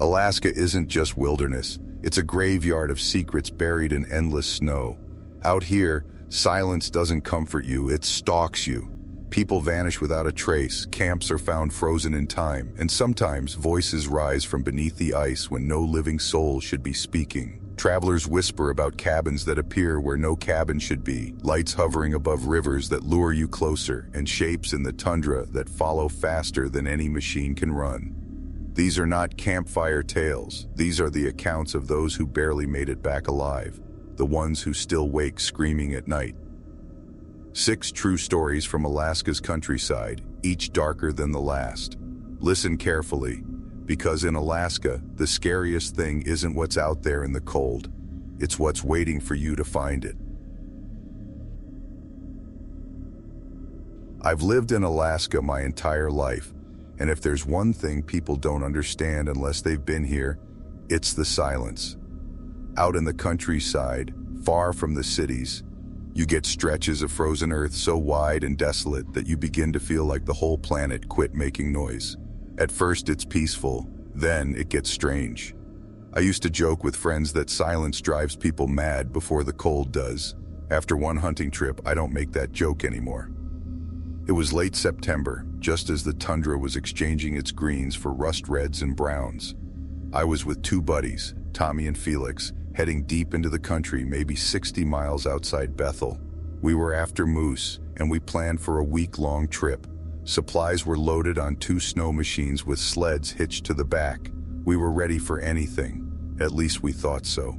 Alaska isn't just wilderness, it's a graveyard of secrets buried in endless snow. Out here, silence doesn't comfort you, it stalks you. People vanish without a trace, camps are found frozen in time, and sometimes voices rise from beneath the ice when no living soul should be speaking. Travelers whisper about cabins that appear where no cabin should be, lights hovering above rivers that lure you closer, and shapes in the tundra that follow faster than any machine can run. These are not campfire tales. These are the accounts of those who barely made it back alive, the ones who still wake screaming at night. 6 true stories from Alaska's countryside, each darker than the last. Listen carefully, because in Alaska, the scariest thing isn't what's out there in the cold. It's what's waiting for you to find it. I've lived in Alaska my entire life, and if there's one thing people don't understand unless they've been here, it's the silence. Out in the countryside, far from the cities, you get stretches of frozen earth so wide and desolate that you begin to feel like the whole planet quit making noise. At first it's peaceful, then it gets strange. I used to joke with friends that silence drives people mad before the cold does. After one hunting trip, I don't make that joke anymore. It was late September, just as the tundra was exchanging its greens for rust reds and browns. I was with 2 buddies, Tommy and Felix, heading deep into the country, maybe 60 miles outside Bethel. We were after moose, and we planned for a week-long trip. Supplies were loaded on 2 snow machines with sleds hitched to the back. We were ready for anything, at least we thought so.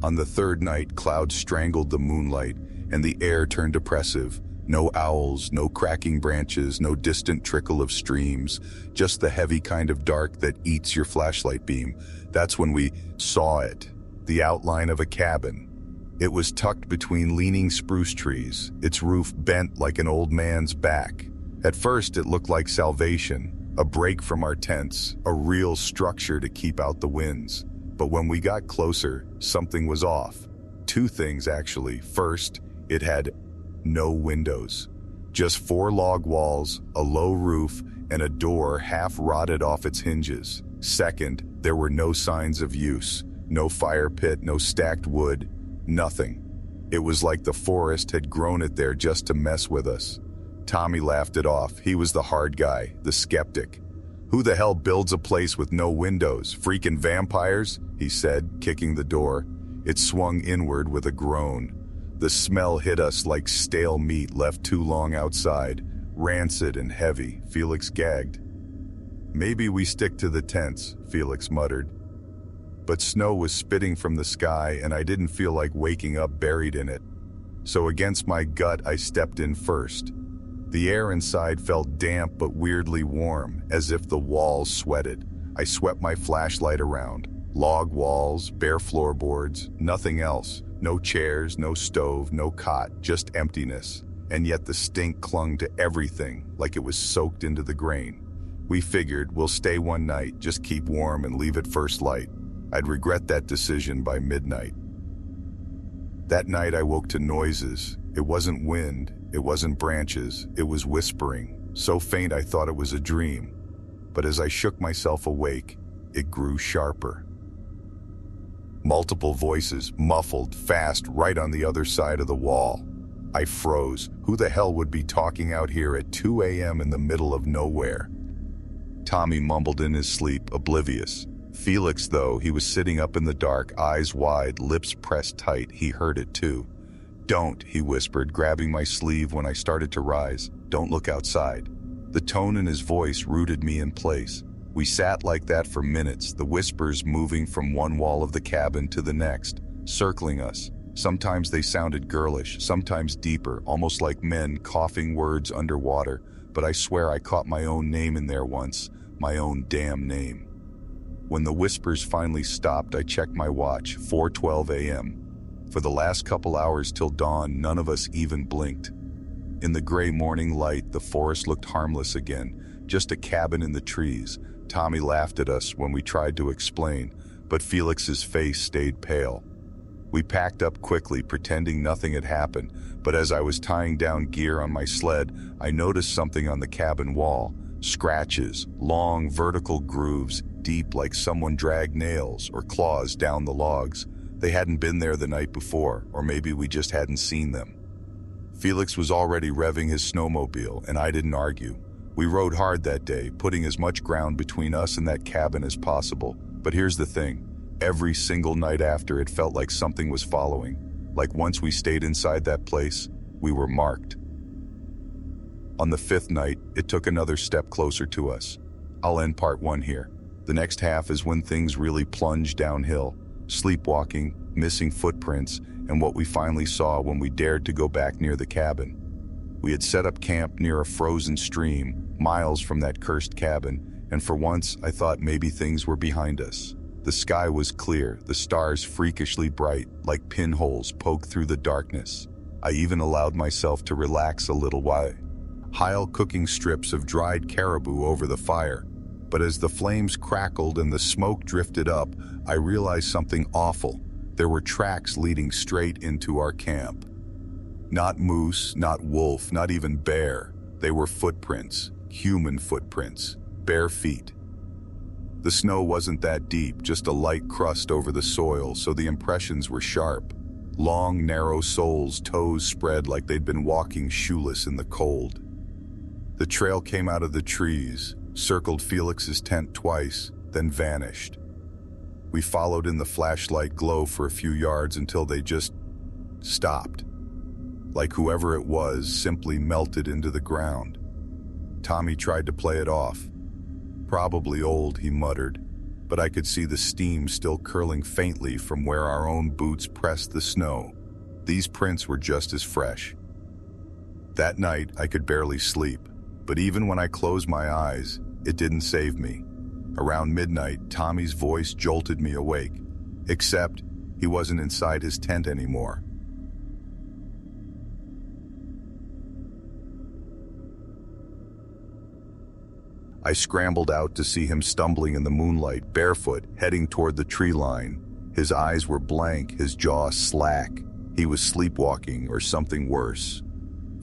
On the 3rd night, clouds strangled the moonlight, and the air turned oppressive. No owls, no cracking branches, no distant trickle of streams, just the heavy kind of dark that eats your flashlight beam. That's when we saw it, the outline of a cabin. It was tucked between leaning spruce trees, its roof bent like an old man's back. At first it looked like salvation, a break from our tents, a real structure to keep out the winds. But when we got closer, something was off. 2 things actually. First, it had no windows. Just 4 log walls, a low roof, and a door half rotted off its hinges. Second, there were no signs of use. No fire pit, no stacked wood, nothing. It was like the forest had grown it there just to mess with us. Tommy laughed it off. He was the hard guy, the skeptic. "Who the hell builds a place with no windows? Freaking vampires?" he said, kicking the door. It swung inward with a groan. The smell hit us like stale meat left too long outside, rancid and heavy. Felix gagged. "Maybe we stick to the tents," Felix muttered. But snow was spitting from the sky, and I didn't feel like waking up buried in it. So against my gut, I stepped in first. The air inside felt damp but weirdly warm, as if the walls sweated. I swept my flashlight around. Log walls, bare floorboards, nothing else. No chairs, no stove, no cot, just emptiness. And yet the stink clung to everything, like it was soaked into the grain. We figured we'll stay one night, just keep warm and leave at first light. I'd regret that decision by midnight. That night I woke to noises. It wasn't wind, it wasn't branches, it was whispering, so faint I thought it was a dream. But as I shook myself awake, it grew sharper. Multiple voices, muffled, fast, right on the other side of the wall. I froze. Who the hell would be talking out here at 2 a.m. in the middle of nowhere? Tommy mumbled in his sleep, oblivious. Felix, though, he was sitting up in the dark, eyes wide, lips pressed tight. He heard it too. "Don't," he whispered, grabbing my sleeve when I started to rise. "Don't look outside." The tone in his voice rooted me in place. We sat like that for minutes, the whispers moving from one wall of the cabin to the next, circling us. Sometimes they sounded girlish, sometimes deeper, almost like men coughing words underwater, but I swear I caught my own name in there once, my own damn name. When the whispers finally stopped, I checked my watch, 4:12 a.m. For the last couple hours till dawn, none of us even blinked. In the gray morning light, the forest looked harmless again, just a cabin in the trees. Tommy laughed at us when we tried to explain, but Felix's face stayed pale. We packed up quickly, pretending nothing had happened, but as I was tying down gear on my sled, I noticed something on the cabin wall. Scratches, long vertical grooves, deep like someone dragged nails or claws down the logs. They hadn't been there the night before, or maybe we just hadn't seen them. Felix was already revving his snowmobile, and I didn't argue. We rode hard that day, putting as much ground between us and that cabin as possible. But here's the thing. Every single night after, it felt like something was following. Like once we stayed inside that place, we were marked. On the 5th night, it took another step closer to us. I'll end part 1 here. The next half is when things really plunged downhill. Sleepwalking, missing footprints, and what we finally saw when we dared to go back near the cabin. We had set up camp near a frozen stream, miles from that cursed cabin, and for once I thought maybe things were behind us. The sky was clear, the stars freakishly bright, like pinholes poked through the darkness. I even allowed myself to relax a little while cooking strips of dried caribou over the fire. But as the flames crackled and the smoke drifted up, I realized something awful. There were tracks leading straight into our camp. Not moose, not wolf, not even bear. They were footprints, human footprints, bare feet. The snow wasn't that deep, just a light crust over the soil, so the impressions were sharp. Long, narrow soles, toes spread like they'd been walking shoeless in the cold. The trail came out of the trees, circled Felix's tent twice, then vanished. We followed in the flashlight glow for a few yards until they just stopped. Like whoever it was simply melted into the ground. Tommy tried to play it off. Probably old, he muttered, but I could see the steam still curling faintly from where our own boots pressed the snow. These prints were just as fresh. That night, I could barely sleep, but even when I closed my eyes, it didn't save me. Around midnight, Tommy's voice jolted me awake, except he wasn't inside his tent anymore. I scrambled out to see him stumbling in the moonlight, barefoot, heading toward the tree line. His eyes were blank, his jaw slack. He was sleepwalking or something worse.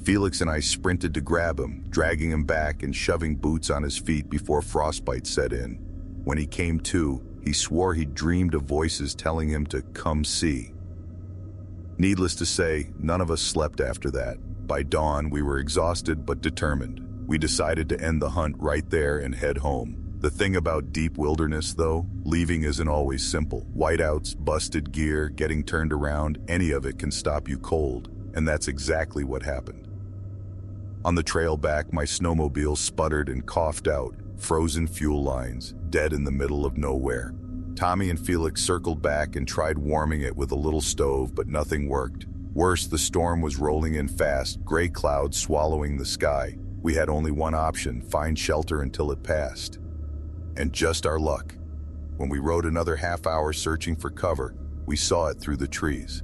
Felix and I sprinted to grab him, dragging him back and shoving boots on his feet before frostbite set in. When he came to, he swore he'd dreamed of voices telling him to come see. Needless to say, none of us slept after that. By dawn, we were exhausted but determined. We decided to end the hunt right there and head home. The thing about deep wilderness, though, leaving isn't always simple. Whiteouts, busted gear, getting turned around, any of it can stop you cold, and that's exactly what happened. On the trail back, my snowmobile sputtered and coughed out, frozen fuel lines, dead in the middle of nowhere. Tommy and Felix circled back and tried warming it with a little stove, but nothing worked. Worse, the storm was rolling in fast, gray clouds swallowing the sky. We had only one option, find shelter until it passed. And just our luck. When we rode another half hour searching for cover, we saw it through the trees.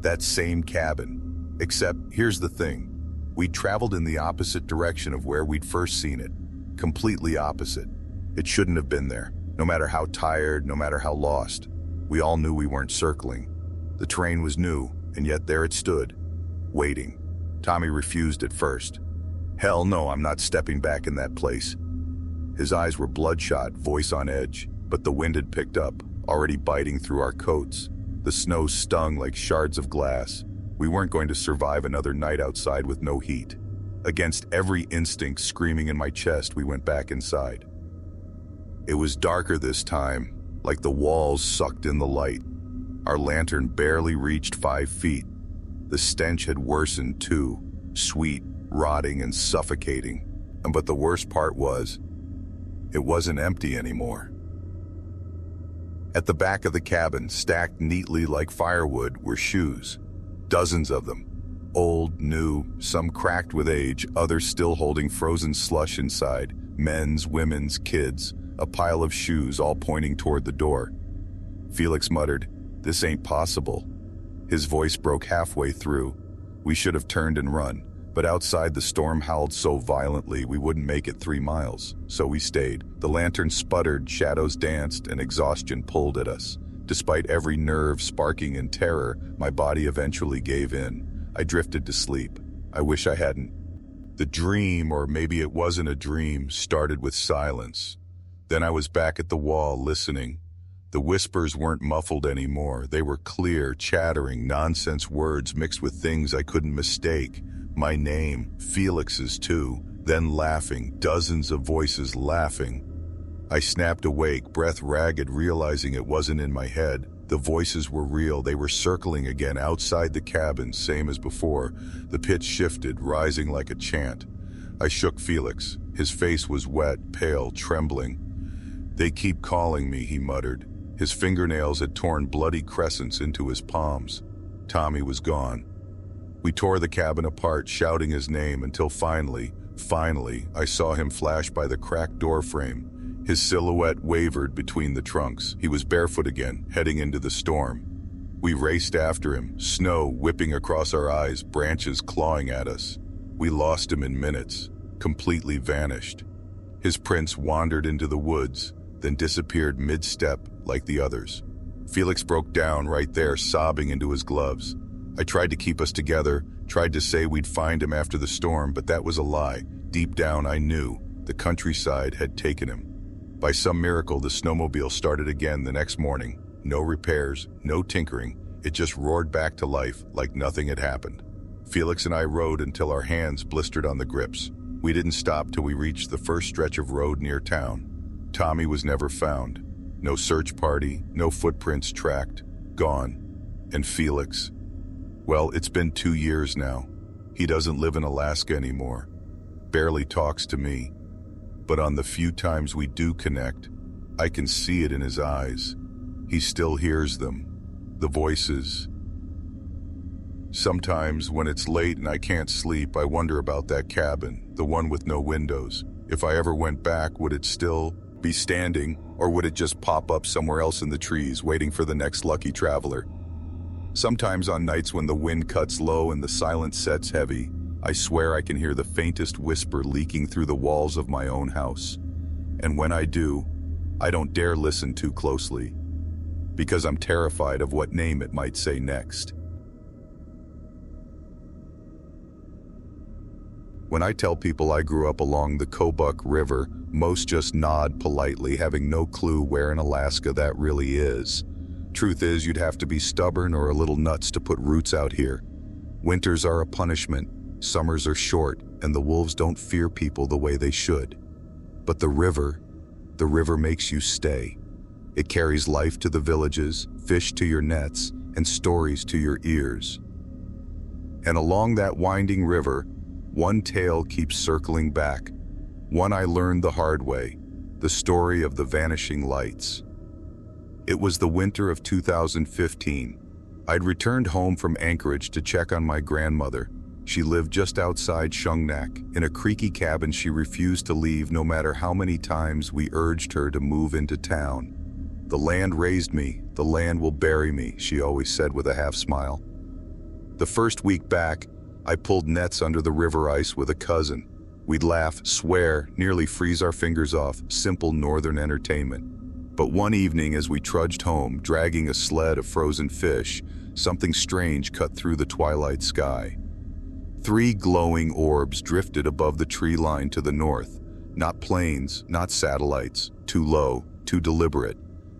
That same cabin. Except, here's the thing. We'd traveled in the opposite direction of where we'd first seen it. Completely opposite. It shouldn't have been there, no matter how tired, no matter how lost. We all knew we weren't circling. The terrain was new, and yet there it stood, waiting. Tommy refused at first. Hell no, I'm not stepping back in that place. His eyes were bloodshot, voice on edge, but the wind had picked up, already biting through our coats. The snow stung like shards of glass. We weren't going to survive another night outside with no heat. Against every instinct screaming in my chest, we went back inside. It was darker this time, like the walls sucked in the light. Our lantern barely reached 5 feet. The stench had worsened too, sweet, rotting and suffocating. But the worst part was, it wasn't empty anymore. At the back of the cabin, stacked neatly like firewood, were shoes. Dozens of them. Old, new, some cracked with age, others still holding frozen slush inside. Men's, women's, kids. A pile of shoes all pointing toward the door. Felix muttered, "This ain't possible." His voice broke halfway through. We should have turned and run, but outside the storm howled so violently we wouldn't make it 3 miles, so we stayed. The lantern sputtered, shadows danced, and exhaustion pulled at us. Despite every nerve sparking in terror, my body eventually gave in. I drifted to sleep. I wish I hadn't. The dream, or maybe it wasn't a dream, started with silence. Then I was back at the wall, listening. The whispers weren't muffled anymore. They were clear, chattering, nonsense words mixed with things I couldn't mistake. My name, Felix's too, then laughing, dozens of voices laughing. I snapped awake, breath ragged, realizing it wasn't in my head. The voices were real. They were circling again outside the cabin, same as before. The pitch shifted, rising like a chant. I shook Felix. His face was wet, pale, trembling. "They keep calling me," he muttered. His fingernails had torn bloody crescents into his palms. Tommy was gone. We tore the cabin apart, shouting his name, until finally, I saw him flash by the cracked door frame. His silhouette wavered between the trunks. He was barefoot again, heading into the storm. We raced after him, snow whipping across our eyes, branches clawing at us. We lost him in minutes, completely vanished. His prints wandered into the woods, then disappeared mid-step like the others. Felix broke down right there, sobbing into his gloves. I tried to keep us together, tried to say we'd find him after the storm, but that was a lie. Deep down, I knew the countryside had taken him. By some miracle, the snowmobile started again the next morning. No repairs, no tinkering. It just roared back to life like nothing had happened. Felix and I rode until our hands blistered on the grips. We didn't stop till we reached the first stretch of road near town. Tommy was never found. No search party, no footprints tracked. Gone. And Felix? Well, it's been 2 years now. He doesn't live in Alaska anymore. Barely talks to me. But on the few times we do connect, I can see it in his eyes. He still hears them. The voices. Sometimes, when it's late and I can't sleep, I wonder about that cabin, the one with no windows. If I ever went back, would it still be standing, or would it just pop up somewhere else in the trees, waiting for the next lucky traveler? Sometimes on nights when the wind cuts low and the silence sets heavy, I swear I can hear the faintest whisper leaking through the walls of my own house. And when I do, I don't dare listen too closely, because I'm terrified of what name it might say next. When I tell people I grew up along the Kobuk River, most just nod politely, having no clue where in Alaska that really is. Truth is, you'd have to be stubborn or a little nuts to put roots out here. Winters are a punishment, summers are short, and the wolves don't fear people the way they should. But the river makes you stay. It carries life to the villages, fish to your nets, and stories to your ears. And along that winding river, one tale keeps circling back. One I learned the hard way, the story of the vanishing lights. It was the winter of 2015. I'd returned home from Anchorage to check on my grandmother. She lived just outside Shungnak, in a creaky cabin she refused to leave no matter how many times we urged her to move into town. "The land raised me, the land will bury me," she always said with a half smile. The first week back, I pulled nets under the river ice with a cousin. We'd laugh, swear, nearly freeze our fingers off, simple northern entertainment. But one evening as we trudged home, dragging a sled of frozen fish, something strange cut through the twilight sky. 3 glowing orbs drifted above the tree line to the north. Not planes, not satellites, too low, too deliberate.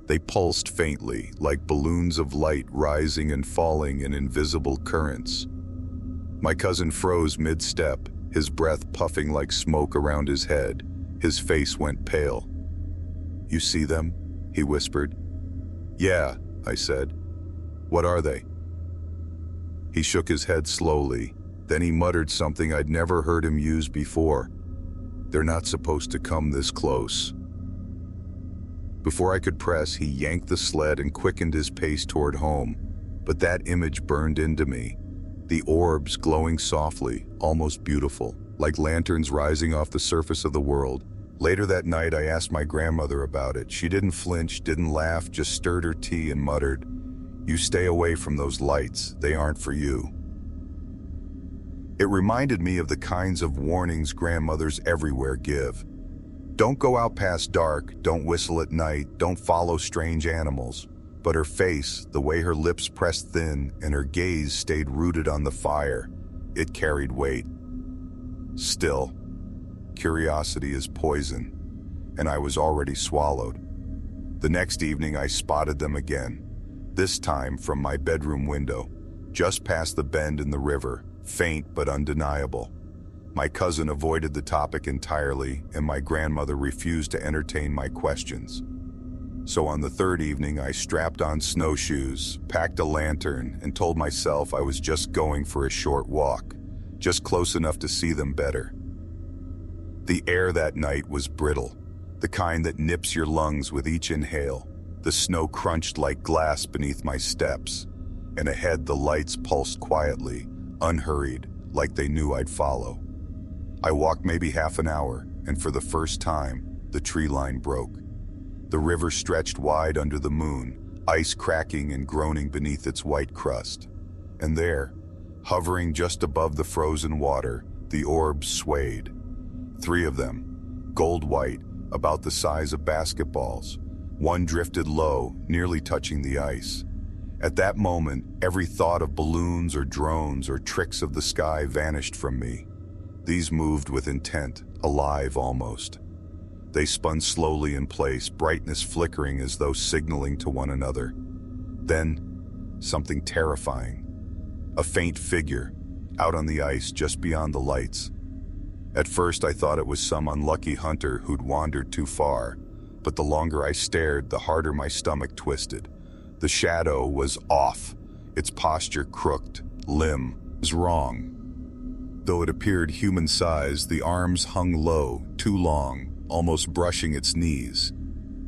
They pulsed faintly, like balloons of light rising and falling in invisible currents. My cousin froze mid-step, his breath puffing like smoke around his head. His face went pale. "You see them?" he whispered. "Yeah," I said. "What are they?" He shook his head slowly. Then he muttered something I'd never heard him use before. "They're not supposed to come this close." Before I could press, he yanked the sled and quickened his pace toward home. But that image burned into me. The orbs glowing softly, almost beautiful, like lanterns rising off the surface of the world. Later that night, I asked my grandmother about it. She didn't flinch, didn't laugh, just stirred her tea and muttered, "You stay away from those lights. They aren't for you." It reminded me of the kinds of warnings grandmothers everywhere give. Don't go out past dark, don't whistle at night, don't follow strange animals. But her face, the way her lips pressed thin and her gaze stayed rooted on the fire, it carried weight. Still, curiosity is poison. and I was already swallowed. The next evening I spotted them again, this time from my bedroom window, just past the bend in the river, faint but undeniable. My cousin avoided the topic entirely, and my grandmother refused to entertain my questions. So on the third evening, I strapped on snowshoes, packed a lantern, and told myself I was just going for a short walk, just close enough to see them better. The air that night was brittle, the kind that nips your lungs with each inhale. The snow crunched like glass beneath my steps, and ahead the lights pulsed quietly, unhurried, like they knew I'd follow. I walked maybe half an hour, and for the first time, the tree line broke. The river stretched wide under the moon, ice cracking and groaning beneath its white crust. And there, hovering just above the frozen water, the orbs swayed. 3 of them, gold-white, about the size of basketballs. One drifted low, nearly touching the ice. At that moment, every thought of balloons or drones or tricks of the sky vanished from me. These moved with intent, alive almost. They spun slowly in place, brightness flickering as though signaling to one another. Then, something terrifying. A faint figure, out on the ice just beyond the lights. At first I thought it was some unlucky hunter who'd wandered too far, but the longer I stared, the harder my stomach twisted. The shadow was off, its posture crooked, limb was wrong. Though it appeared human-sized, the arms hung low, too long, almost brushing its knees,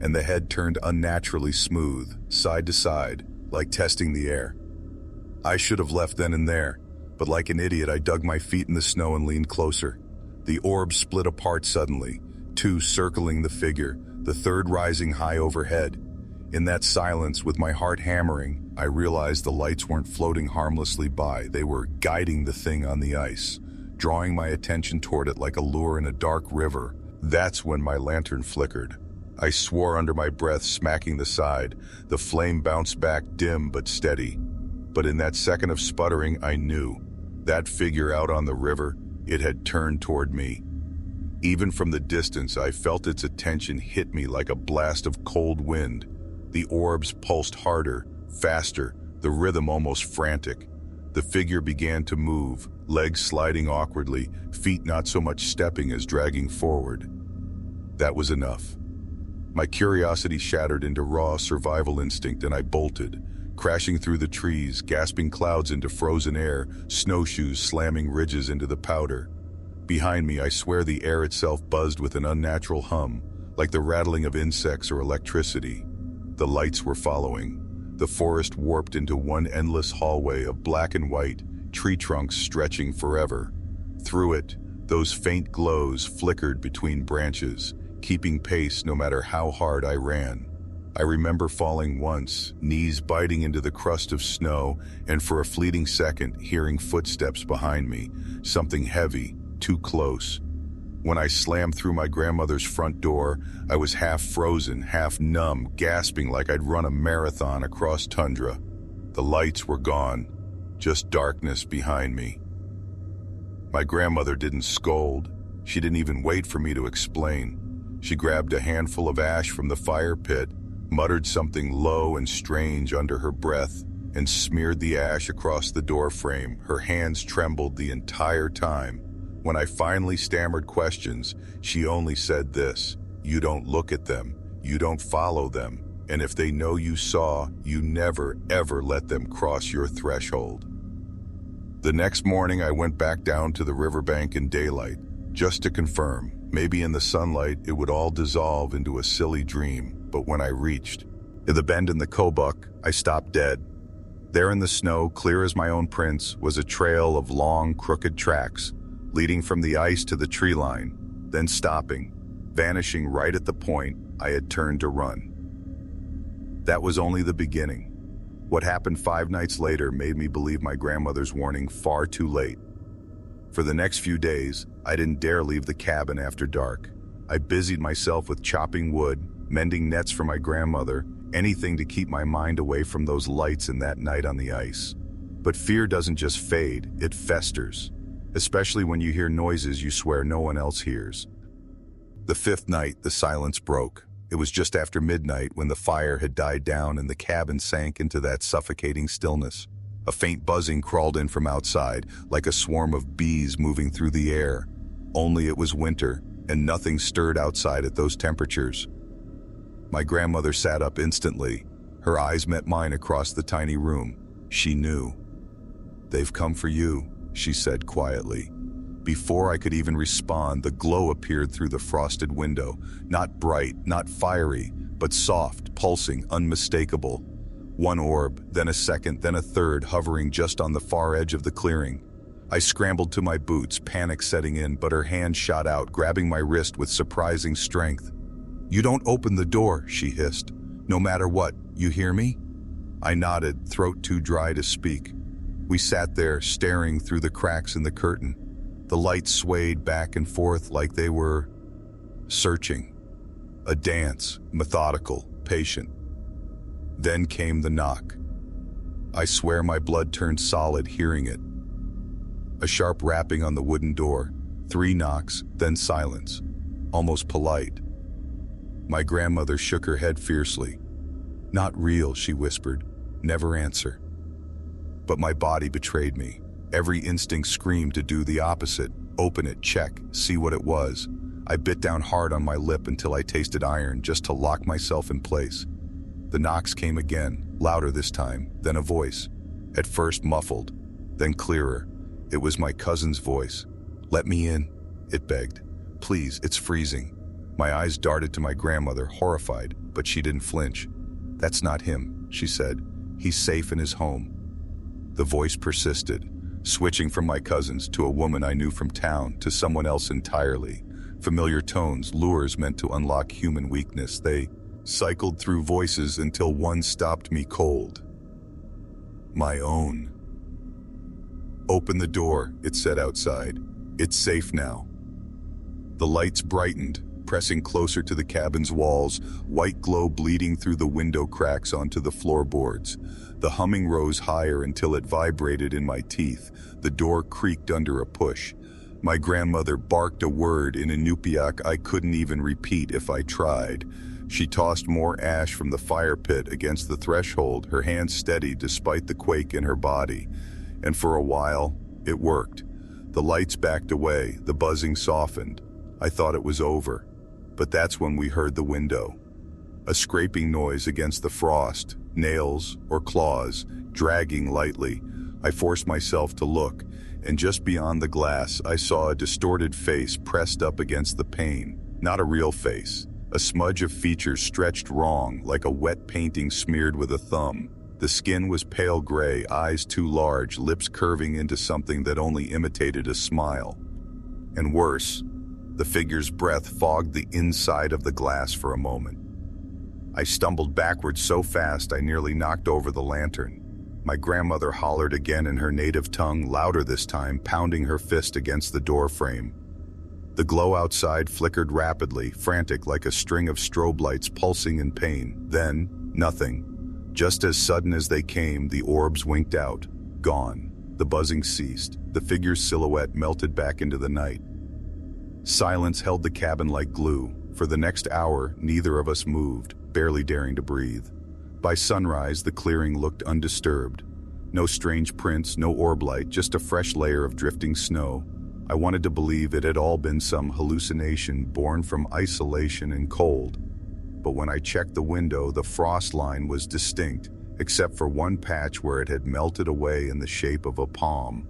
and the head turned unnaturally smooth, side to side, like testing the air. I should have left then and there, but like an idiot I dug my feet in the snow and leaned closer. The orb split apart suddenly, 2 circling the figure, the third rising high overhead. In that silence, with my heart hammering, I realized the lights weren't floating harmlessly by, they were guiding the thing on the ice, drawing my attention toward it like a lure in a dark river. That's when my lantern flickered. I swore under my breath, smacking the side. The flame bounced back, dim but steady. But in that second of sputtering, I knew. That figure out on the river, it had turned toward me. Even from the distance, I felt its attention hit me like a blast of cold wind. The orbs pulsed harder, faster, the rhythm almost frantic. The figure began to move, legs sliding awkwardly, feet not so much stepping as dragging forward. That was enough. My curiosity shattered into raw survival instinct, and I bolted, crashing through the trees, gasping clouds into frozen air, snowshoes slamming ridges into the powder. Behind me, I swear the air itself buzzed with an unnatural hum, like the rattling of insects or electricity. The lights were following. The forest warped into one endless hallway of black and white, tree trunks stretching forever. Through it, those faint glows flickered between branches, keeping pace no matter how hard I ran. I remember falling once, knees biting into the crust of snow, and for a fleeting second hearing footsteps behind me, something heavy, too close. When I slammed through my grandmother's front door, I was half frozen, half numb, gasping like I'd run a marathon across tundra. The lights were gone, just darkness behind me. My grandmother didn't scold. She didn't even wait for me to explain. She grabbed a handful of ash from the fire pit, muttered something low and strange under her breath, and smeared the ash across the door frame. Her hands trembled the entire time. When I finally stammered questions, she only said this: "You don't look at them, you don't follow them, and if they know you saw, you never, ever let them cross your threshold." The next morning, I went back down to the riverbank in daylight, just to confirm. Maybe in the sunlight, it would all dissolve into a silly dream. But when I reached the bend in the Kobuk, I stopped dead. There in the snow, clear as my own prints, was a trail of long, crooked tracks, leading from the ice to the tree line, then stopping, vanishing right at the point I had turned to run. That was only the beginning. What happened 5 nights later made me believe my grandmother's warning far too late. For the next few days, I didn't dare leave the cabin after dark. I busied myself with chopping wood, mending nets for my grandmother, anything to keep my mind away from those lights and that night on the ice. But fear doesn't just fade, it festers. Especially when you hear noises you swear no one else hears. The fifth night, the silence broke. It was just after midnight when the fire had died down and the cabin sank into that suffocating stillness. A faint buzzing crawled in from outside, like a swarm of bees moving through the air. Only it was winter, and nothing stirred outside at those temperatures. My grandmother sat up instantly. Her eyes met mine across the tiny room. She knew. "They've come for you," she said quietly. Before I could even respond, the glow appeared through the frosted window. Not bright, not fiery, but soft, pulsing, unmistakable. One orb, then a second, then a third, hovering just on the far edge of the clearing. I scrambled to my boots, panic setting in, but her hand shot out, grabbing my wrist with surprising strength. "You don't open the door," she hissed. "No matter what, you hear me?" I nodded, throat too dry to speak. We sat there, staring through the cracks in the curtain. The lights swayed back and forth like they were searching. A dance, methodical, patient. Then came the knock. I swear my blood turned solid hearing it. A sharp rapping on the wooden door, 3 knocks, then silence, almost polite. My grandmother shook her head fiercely. "Not real," she whispered. "Never answer." But my body betrayed me. Every instinct screamed to do the opposite. Open it, check, see what it was. I bit down hard on my lip until I tasted iron, just to lock myself in place. The knocks came again, louder this time, then a voice. At first muffled, then clearer. It was my cousin's voice. "Let me in," it begged. "Please, it's freezing." My eyes darted to my grandmother, horrified, but she didn't flinch. "That's not him," she said. "He's safe in his home." The voice persisted, switching from my cousins to a woman I knew from town to someone else entirely. Familiar tones, lures meant to unlock human weakness. They cycled through voices until one stopped me cold. My own. "Open the door," it said outside. "It's safe now." The lights brightened, pressing closer to the cabin's walls, white glow bleeding through the window cracks onto the floorboards. The humming rose higher until it vibrated in my teeth. The door creaked under a push. My grandmother barked a word in Inupiaq I couldn't even repeat if I tried. She tossed more ash from the fire pit against the threshold, her hand steady despite the quake in her body. And for a while, it worked. The lights backed away, the buzzing softened. I thought it was over. But that's when we heard the window. A scraping noise against the frost, nails or claws, dragging lightly. I forced myself to look, and just beyond the glass, I saw a distorted face pressed up against the pane. Not a real face. A smudge of features stretched wrong, like a wet painting smeared with a thumb. The skin was pale gray, eyes too large, lips curving into something that only imitated a smile. And worse, the figure's breath fogged the inside of the glass for a moment. I stumbled backwards so fast I nearly knocked over the lantern. My grandmother hollered again in her native tongue, louder this time, pounding her fist against the door frame. The glow outside flickered rapidly, frantic like a string of strobe lights pulsing in pain. Then, nothing. Just as sudden as they came, the orbs winked out. Gone. The buzzing ceased. The figure's silhouette melted back into the night. Silence held the cabin like glue. For the next hour, neither of us moved, barely daring to breathe. By sunrise, the clearing looked undisturbed. No strange prints, no orb light, just a fresh layer of drifting snow. I wanted to believe it had all been some hallucination born from isolation and cold. But when I checked the window, the frost line was distinct, except for one patch where it had melted away in the shape of a palm.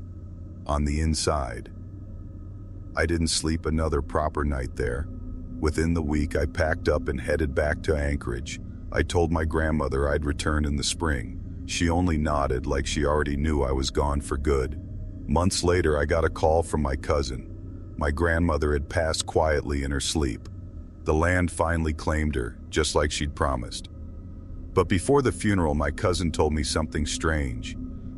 On the inside. I didn't sleep another proper night there. Within the week, I packed up and headed back to Anchorage. I told my grandmother I'd return in the spring. She only nodded like she already knew I was gone for good. Months later, I got a call from my cousin. My grandmother had passed quietly in her sleep. The land finally claimed her, just like she'd promised. But before the funeral, my cousin told me something strange.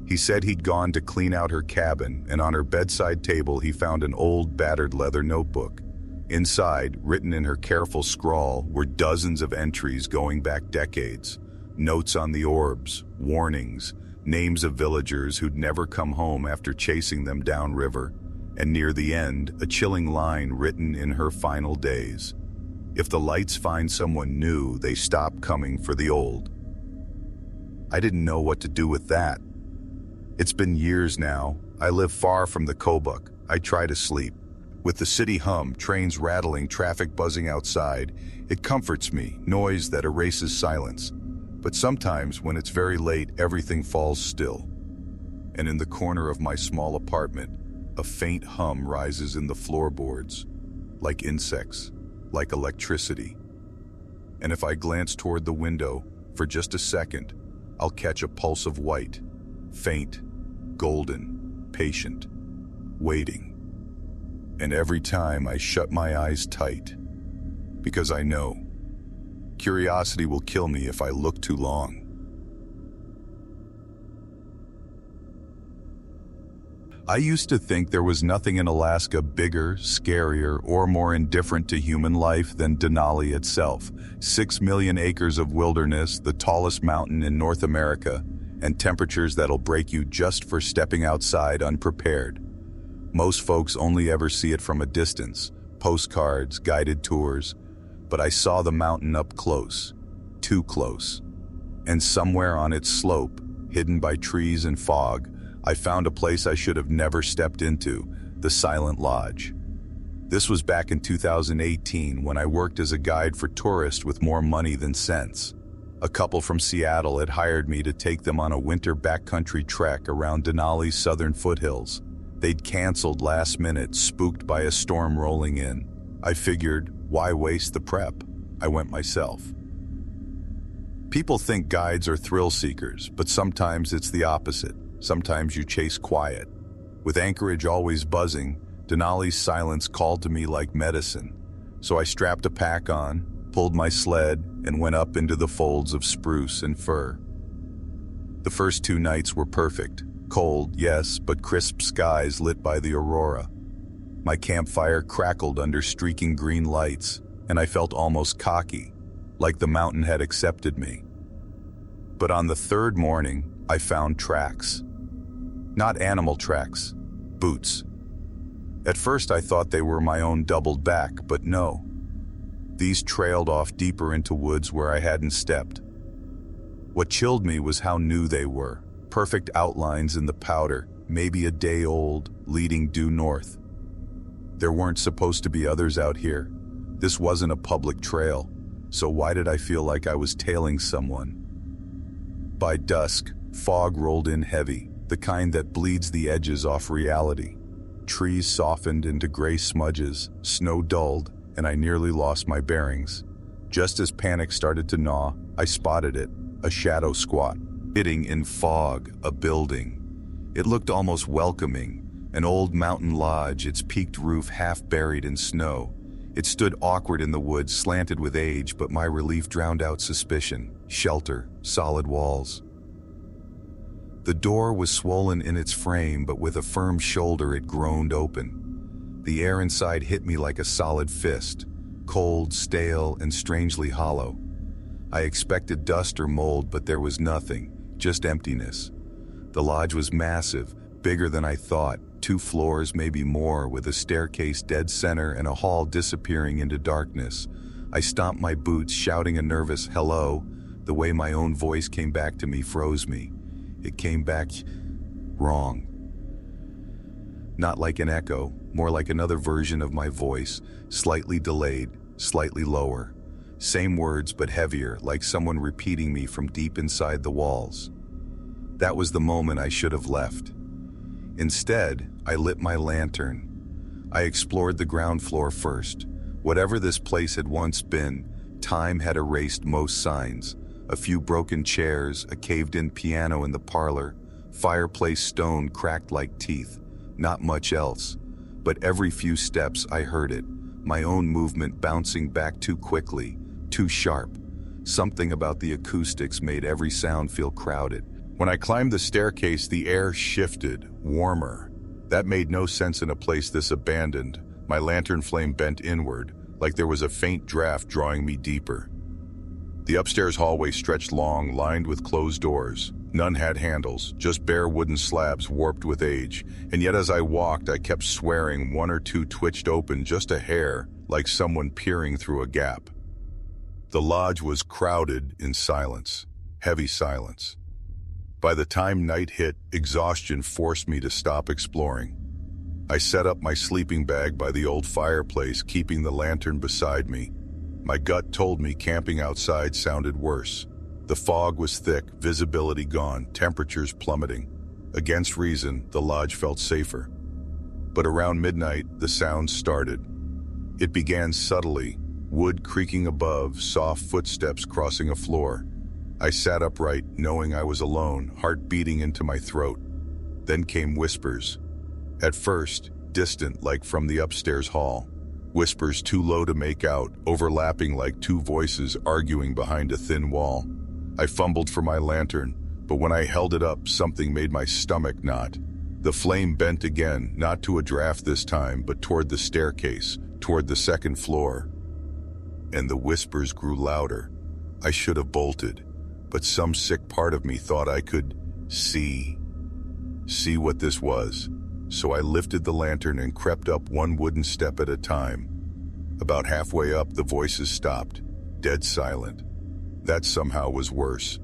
He said he'd gone to clean out her cabin, and on her bedside table he found an old, battered leather notebook. Inside, written in her careful scrawl, were dozens of entries going back decades. Notes on the orbs, warnings, names of villagers who'd never come home after chasing them downriver, and near the end, a chilling line written in her final days. If the lights find someone new, they stop coming for the old. I didn't know what to do with that. It's been years now. I live far from the Kobuk. I try to sleep. With the city hum, trains rattling, traffic buzzing outside, it comforts me, noise that erases silence. But sometimes, when it's very late, everything falls still. And in the corner of my small apartment, a faint hum rises in the floorboards, like insects, like electricity. And if I glance toward the window for just a second, I'll catch a pulse of white, faint, golden, patient, waiting. And every time I shut my eyes tight, because I know curiosity will kill me if I look too long. I used to think there was nothing in Alaska bigger, scarier, or more indifferent to human life than Denali itself. 6 million acres of wilderness, the tallest mountain in North America, and temperatures that'll break you just for stepping outside unprepared. Most folks only ever see it from a distance, postcards, guided tours, but I saw the mountain up close, too close. And somewhere on its slope, hidden by trees and fog, I found a place I should have never stepped into, the Silent Lodge. This was back in 2018 when I worked as a guide for tourists with more money than sense. A couple from Seattle had hired me to take them on a winter backcountry trek around Denali's southern foothills. They'd canceled last minute, spooked by a storm rolling in. I figured, why waste the prep? I went myself. People think guides are thrill seekers, but sometimes it's the opposite. Sometimes you chase quiet. With Anchorage always buzzing, Denali's silence called to me like medicine. So I strapped a pack on, pulled my sled, and went up into the folds of spruce and fir. The first 2 nights were perfect. Cold, yes, but crisp skies lit by the aurora. My campfire crackled under streaking green lights, and I felt almost cocky, like the mountain had accepted me. But on the 3rd morning, I found tracks. Not animal tracks, boots. At first I thought they were my own doubled back, but no. These trailed off deeper into woods where I hadn't stepped. What chilled me was how new they were. Perfect outlines in the powder, maybe a day old, leading due north. There weren't supposed to be others out here. This wasn't a public trail, so why did I feel like I was tailing someone? By dusk, fog rolled in heavy, the kind that bleeds the edges off reality. Trees softened into gray smudges, snow dulled, and I nearly lost my bearings. Just as panic started to gnaw, I spotted it, a shadow squat, sitting in fog, a building. It looked almost welcoming, an old mountain lodge, its peaked roof half buried in snow. It stood awkward in the woods, slanted with age, but my relief drowned out suspicion. Shelter, solid walls. The door was swollen in its frame, but with a firm shoulder it groaned open. The air inside hit me like a solid fist, cold, stale, and strangely hollow. I expected dust or mold, but there was nothing, just emptiness. The lodge was massive, bigger than I thought, 2 floors, maybe more, with a staircase dead center and a hall disappearing into darkness. I stomped my boots, shouting a nervous hello. The way my own voice came back to me froze me. It came back wrong. Not like an echo, more like another version of my voice, slightly delayed, slightly lower. Same words but heavier, like someone repeating me from deep inside the walls. That was the moment I should have left. Instead, I lit my lantern. I explored the ground floor first. Whatever this place had once been, time had erased most signs. A few broken chairs, a caved-in piano in the parlor, fireplace stone cracked like teeth. Not much else. But every few steps I heard it, my own movement bouncing back too quickly, too sharp. Something about the acoustics made every sound feel crowded. When I climbed the staircase, the air shifted, warmer. That made no sense in a place this abandoned. My lantern flame bent inward, like there was a faint draft drawing me deeper. The upstairs hallway stretched long, lined with closed doors. None had handles, just bare wooden slabs warped with age, and yet as I walked, I kept swearing one or two twitched open just a hair, like someone peering through a gap. The lodge was crowded in silence, heavy silence. By the time night hit, exhaustion forced me to stop exploring. I set up my sleeping bag by the old fireplace, keeping the lantern beside me. My gut told me camping outside sounded worse. The fog was thick, visibility gone, temperatures plummeting. Against reason, the lodge felt safer. But around midnight, the sounds started. It began subtly, wood creaking above, soft footsteps crossing a floor. I sat upright, knowing I was alone, heart beating into my throat. Then came whispers. At first, distant like from the upstairs hall. Whispers too low to make out, overlapping like two voices arguing behind a thin wall. I fumbled for my lantern, but when I held it up, something made my stomach knot. The flame bent again, not to a draft this time, but toward the staircase, toward the second floor. And the whispers grew louder. I should have bolted, but some sick part of me thought I could see what this was. So I lifted the lantern and crept up one wooden step at a time. About halfway up, the voices stopped, dead silent. That somehow was worse.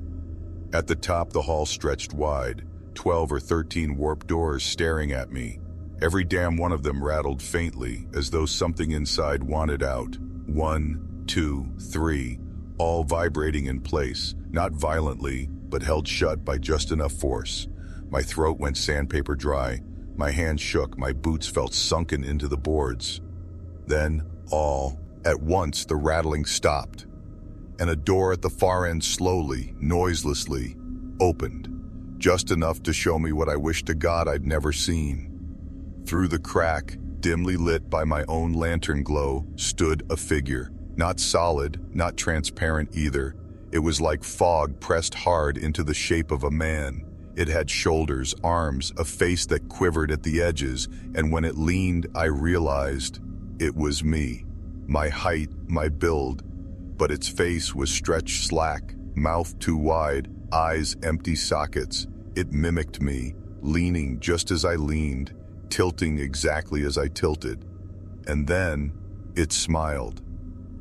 At the top, the hall stretched wide, 12 or 13 warped doors staring at me. Every damn one of them rattled faintly, as though something inside wanted out. 1, 2, 3, all vibrating in place, not violently, but held shut by just enough force. My throat went sandpaper dry. My hands shook, my boots felt sunken into the boards. Then, all at once, the rattling stopped, and a door at the far end slowly, noiselessly, opened, just enough to show me what I wished to God I'd never seen. Through the crack, dimly lit by my own lantern glow, stood a figure, not solid, not transparent either. It was like fog pressed hard into the shape of a man. It had shoulders, arms, a face that quivered at the edges, and when it leaned, I realized it was me. My height, my build, but its face was stretched slack, mouth too wide, eyes empty sockets. It mimicked me, leaning just as I leaned, tilting exactly as I tilted. And then it smiled.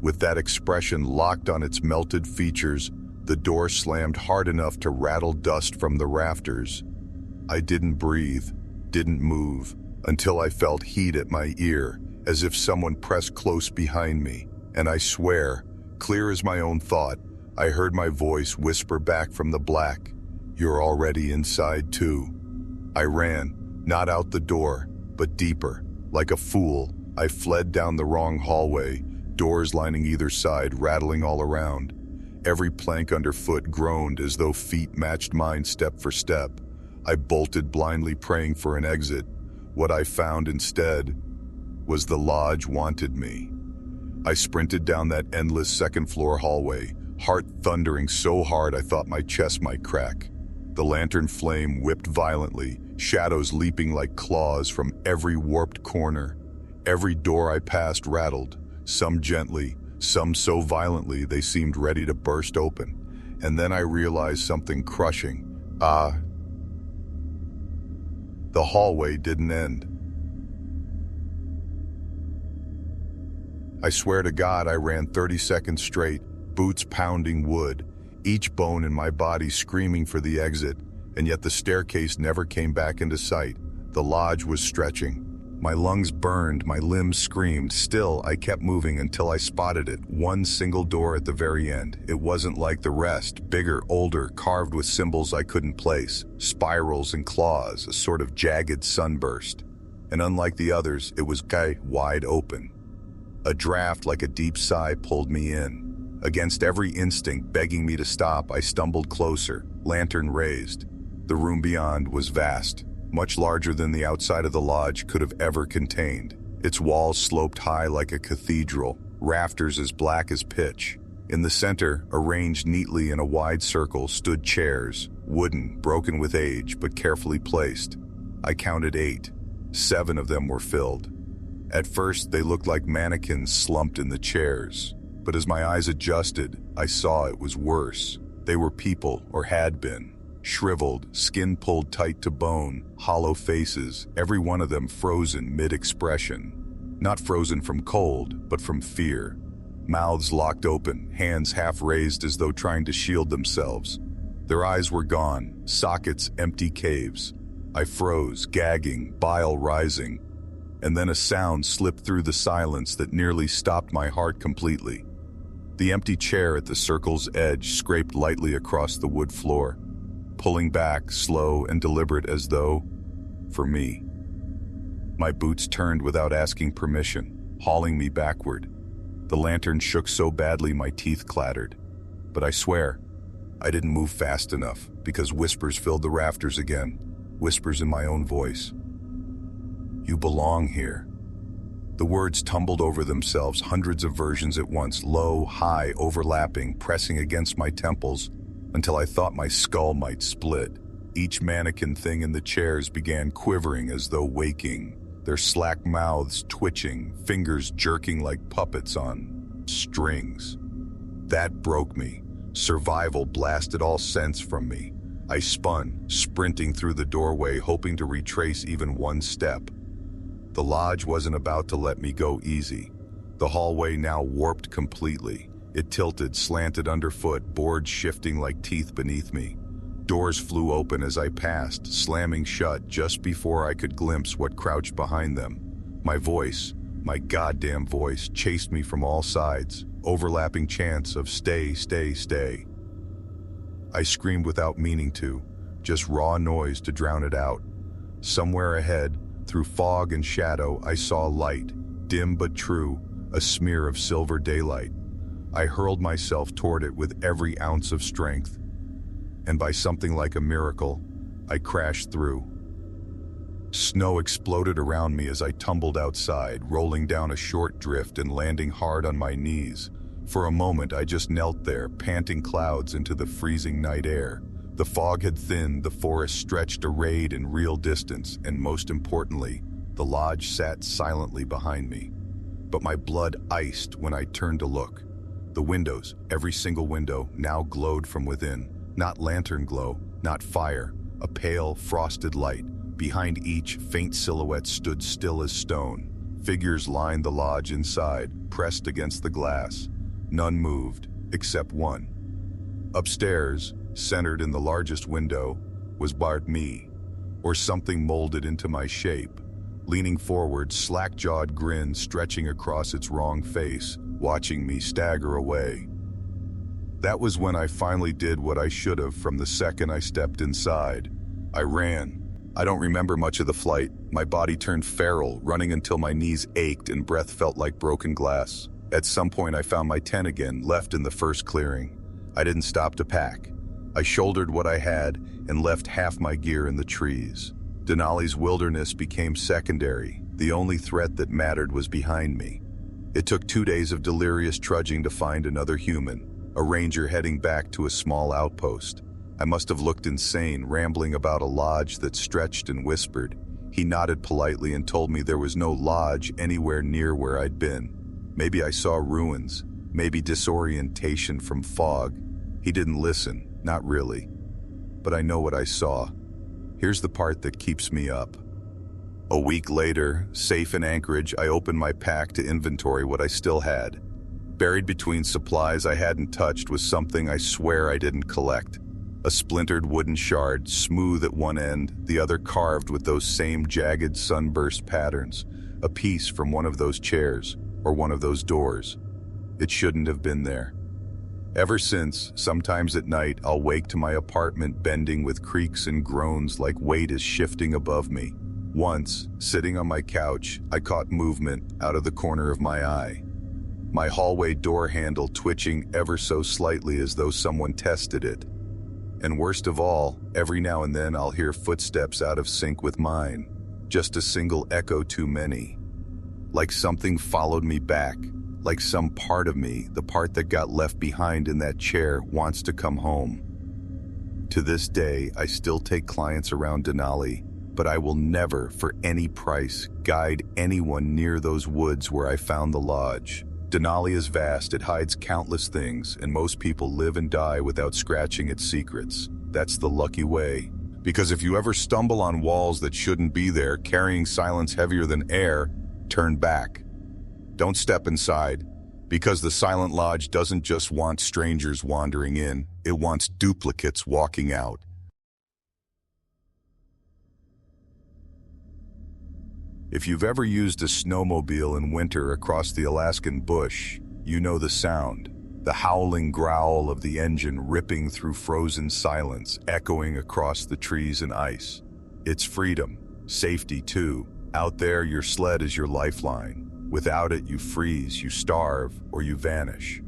With that expression locked on its melted features, the door slammed hard enough to rattle dust from the rafters. I didn't breathe, didn't move, until I felt heat at my ear, as if someone pressed close behind me. And I swear, clear as my own thought, I heard my voice whisper back from the black, "You're already inside too." I ran, not out the door, but deeper. Like a fool, I fled down the wrong hallway, doors lining either side, rattling all around. Every plank underfoot groaned as though feet matched mine step for step. I bolted blindly, praying for an exit. What I found instead was the lodge wanted me. I sprinted down that endless second-floor hallway, heart thundering so hard I thought my chest might crack. The lantern flame whipped violently, shadows leaping like claws from every warped corner. Every door I passed rattled, some gently, some so violently they seemed ready to burst open. And then I realized something crushing. The hallway didn't end. I swear to God I ran 30 seconds straight, boots pounding wood, each bone in my body screaming for the exit, and yet the staircase never came back into sight. The lodge was stretching. My lungs burned, my limbs screamed. Still, I kept moving until I spotted it, one single door at the very end. It wasn't like the rest, bigger, older, carved with symbols I couldn't place, spirals and claws, a sort of jagged sunburst. And unlike the others, it was wide open. A draft like a deep sigh pulled me in. Against every instinct begging me to stop, I stumbled closer, lantern raised. The room beyond was vast, much larger than the outside of the lodge could have ever contained. Its walls sloped high like a cathedral, rafters as black as pitch. In the center, arranged neatly in a wide circle, stood chairs, wooden, broken with age, but carefully placed. I counted 8. 7 of them were filled. At first, they looked like mannequins slumped in the chairs, but as my eyes adjusted, I saw it was worse. They were people, or had been. Shriveled, skin pulled tight to bone, hollow faces, every one of them frozen mid-expression. Not frozen from cold, but from fear. Mouths locked open, hands half raised as though trying to shield themselves. Their eyes were gone, sockets empty caves. I froze, gagging, bile rising, and then a sound slipped through the silence that nearly stopped my heart completely. The empty chair at the circle's edge scraped lightly across the wood floor, pulling back, slow and deliberate as though, for me. My boots turned without asking permission, hauling me backward. The lantern shook so badly my teeth clattered. But I swear, I didn't move fast enough because whispers filled the rafters again, whispers in my own voice. You belong here. The words tumbled over themselves, hundreds of versions at once, low, high, overlapping, pressing against my temples until I thought my skull might split. Each mannequin thing in the chairs began quivering as though waking, their slack mouths twitching, fingers jerking like puppets on strings. That broke me. Survival blasted all sense from me. I spun, sprinting through the doorway, hoping to retrace even one step. The lodge wasn't about to let me go easy. The hallway now warped completely. It tilted, slanted underfoot, boards shifting like teeth beneath me. Doors flew open as I passed, slamming shut just before I could glimpse what crouched behind them. My voice, my goddamn voice, chased me from all sides, overlapping chants of stay, stay, stay. I screamed without meaning to, just raw noise to drown it out. Somewhere ahead, through fog and shadow, I saw light, dim but true, a smear of silver daylight. I hurled myself toward it with every ounce of strength. And by something like a miracle, I crashed through. Snow exploded around me as I tumbled outside, rolling down a short drift and landing hard on my knees. For a moment, I just knelt there, panting clouds into the freezing night air. The fog had thinned, the forest stretched arrayed in real distance, and most importantly, the lodge sat silently behind me. But my blood iced when I turned to look. The windows, every single window, now glowed from within. Not lantern glow, not fire, a pale, frosted light. Behind each, faint silhouette stood still as stone. Figures lined the lodge inside, pressed against the glass. None moved, except one. Upstairs, centered in the largest window, was Bart me, or something molded into my shape. Leaning forward, slack-jawed grin stretching across its wrong face, watching me stagger away. That was when I finally did what I should have from the second I stepped inside. I ran. I don't remember much of the flight. My body turned feral, running until my knees ached and breath felt like broken glass. At some point I found my tent again, left in the first clearing. I didn't stop to pack. I shouldered what I had and left half my gear in the trees. Denali's wilderness became secondary. The only threat that mattered was behind me. It took 2 days of delirious trudging to find another human. A ranger heading back to a small outpost. I must have looked insane, rambling about a lodge that stretched and whispered. He nodded politely and told me there was no lodge anywhere near where I'd been. Maybe I saw ruins, maybe disorientation from fog. He didn't listen, not really. But I know what I saw. Here's the part that keeps me up. A week later, safe in Anchorage, I opened my pack to inventory what I still had. Buried between supplies I hadn't touched was something I swear I didn't collect. A splintered wooden shard, smooth at one end, the other carved with those same jagged sunburst patterns. A piece from one of those chairs, or one of those doors. It shouldn't have been there. Ever since, sometimes at night, I'll wake to my apartment bending with creaks and groans like weight is shifting above me. Once, sitting on my couch, I caught movement out of the corner of my eye. My hallway door handle twitching ever so slightly as though someone tested it. And worst of all, every now and then I'll hear footsteps out of sync with mine. Just a single echo too many. Like something followed me back. Like some part of me, the part that got left behind in that chair, wants to come home. To this day, I still take clients around Denali, but I will never, for any price, guide anyone near those woods where I found the lodge. Denali is vast, it hides countless things, and most people live and die without scratching its secrets. that's the lucky way. Because if you ever stumble on walls that shouldn't be there, carrying silence heavier than air, turn back. Don't step inside, because the Silent Lodge doesn't just want strangers wandering in, it wants duplicates walking out. If you've ever used a snowmobile in winter across the Alaskan bush, you know the sound. The howling growl of the engine ripping through frozen silence, echoing across the trees and ice. It's freedom, safety too. Out there, your sled is your lifeline. Without it, you freeze, you starve, or you vanish.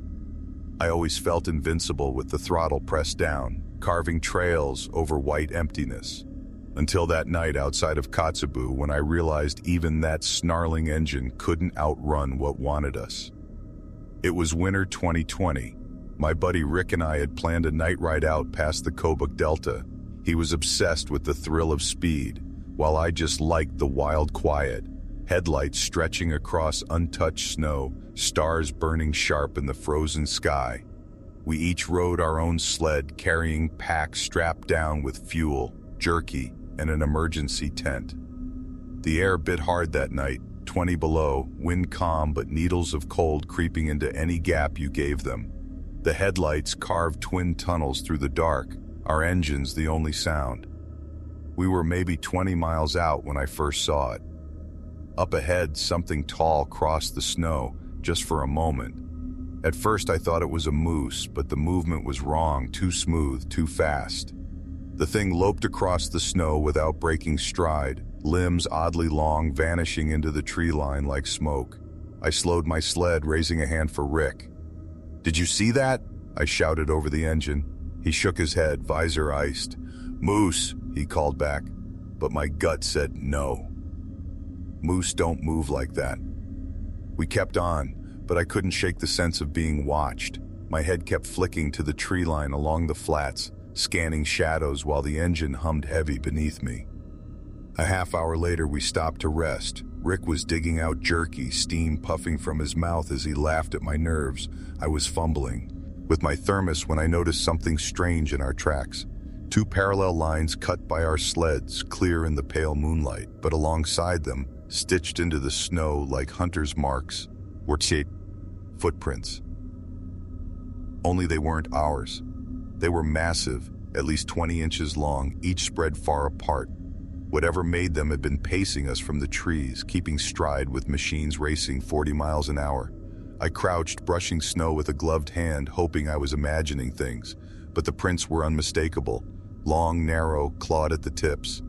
I always felt invincible with the throttle pressed down, carving trails over white emptiness. Until that night outside of Kotzebue, when I realized even that snarling engine couldn't outrun what wanted us. It was winter 2020. My buddy Rick and I had planned a night ride out past the Kobuk Delta. He was obsessed with the thrill of speed, while I just liked the wild quiet. Headlights stretching across untouched snow, stars burning sharp in the frozen sky. We each rode our own sled, carrying packs strapped down with fuel, jerky, and an emergency tent. The air bit hard that night, 20 below, wind calm but needles of cold creeping into any gap you gave them. The headlights carved twin tunnels through the dark, our engines the only sound. We were maybe 20 miles out when I first saw it. Up ahead, something tall crossed the snow, just for a moment. At first I thought it was a moose, but the movement was wrong, too smooth, too fast. The thing loped across the snow without breaking stride, limbs oddly long vanishing into the tree line like smoke. I slowed my sled, raising a hand for Rick. "Did you see that?" I shouted over the engine. He shook his head, visor iced. "Moose," he called back, but my gut said no. Moose don't move like that. We kept on, but I couldn't shake the sense of being watched. My head kept flicking to the tree line along the flats, scanning shadows while the engine hummed heavy beneath me. A half hour later, we stopped to rest. Rick was digging out jerky, steam puffing from his mouth as he laughed at my nerves. I was fumbling with my thermos when I noticed something strange in our tracks. Two parallel lines cut by our sleds, clear in the pale moonlight, but alongside them, stitched into the snow like hunters' marks, were footprints. Only they weren't ours. They were massive, at least 20 inches long, each spread far apart. Whatever made them had been pacing us from the trees, keeping stride with machines racing 40 miles an hour. I crouched, brushing snow with a gloved hand, hoping I was imagining things, but the prints were unmistakable, long, narrow, clawed at the tips.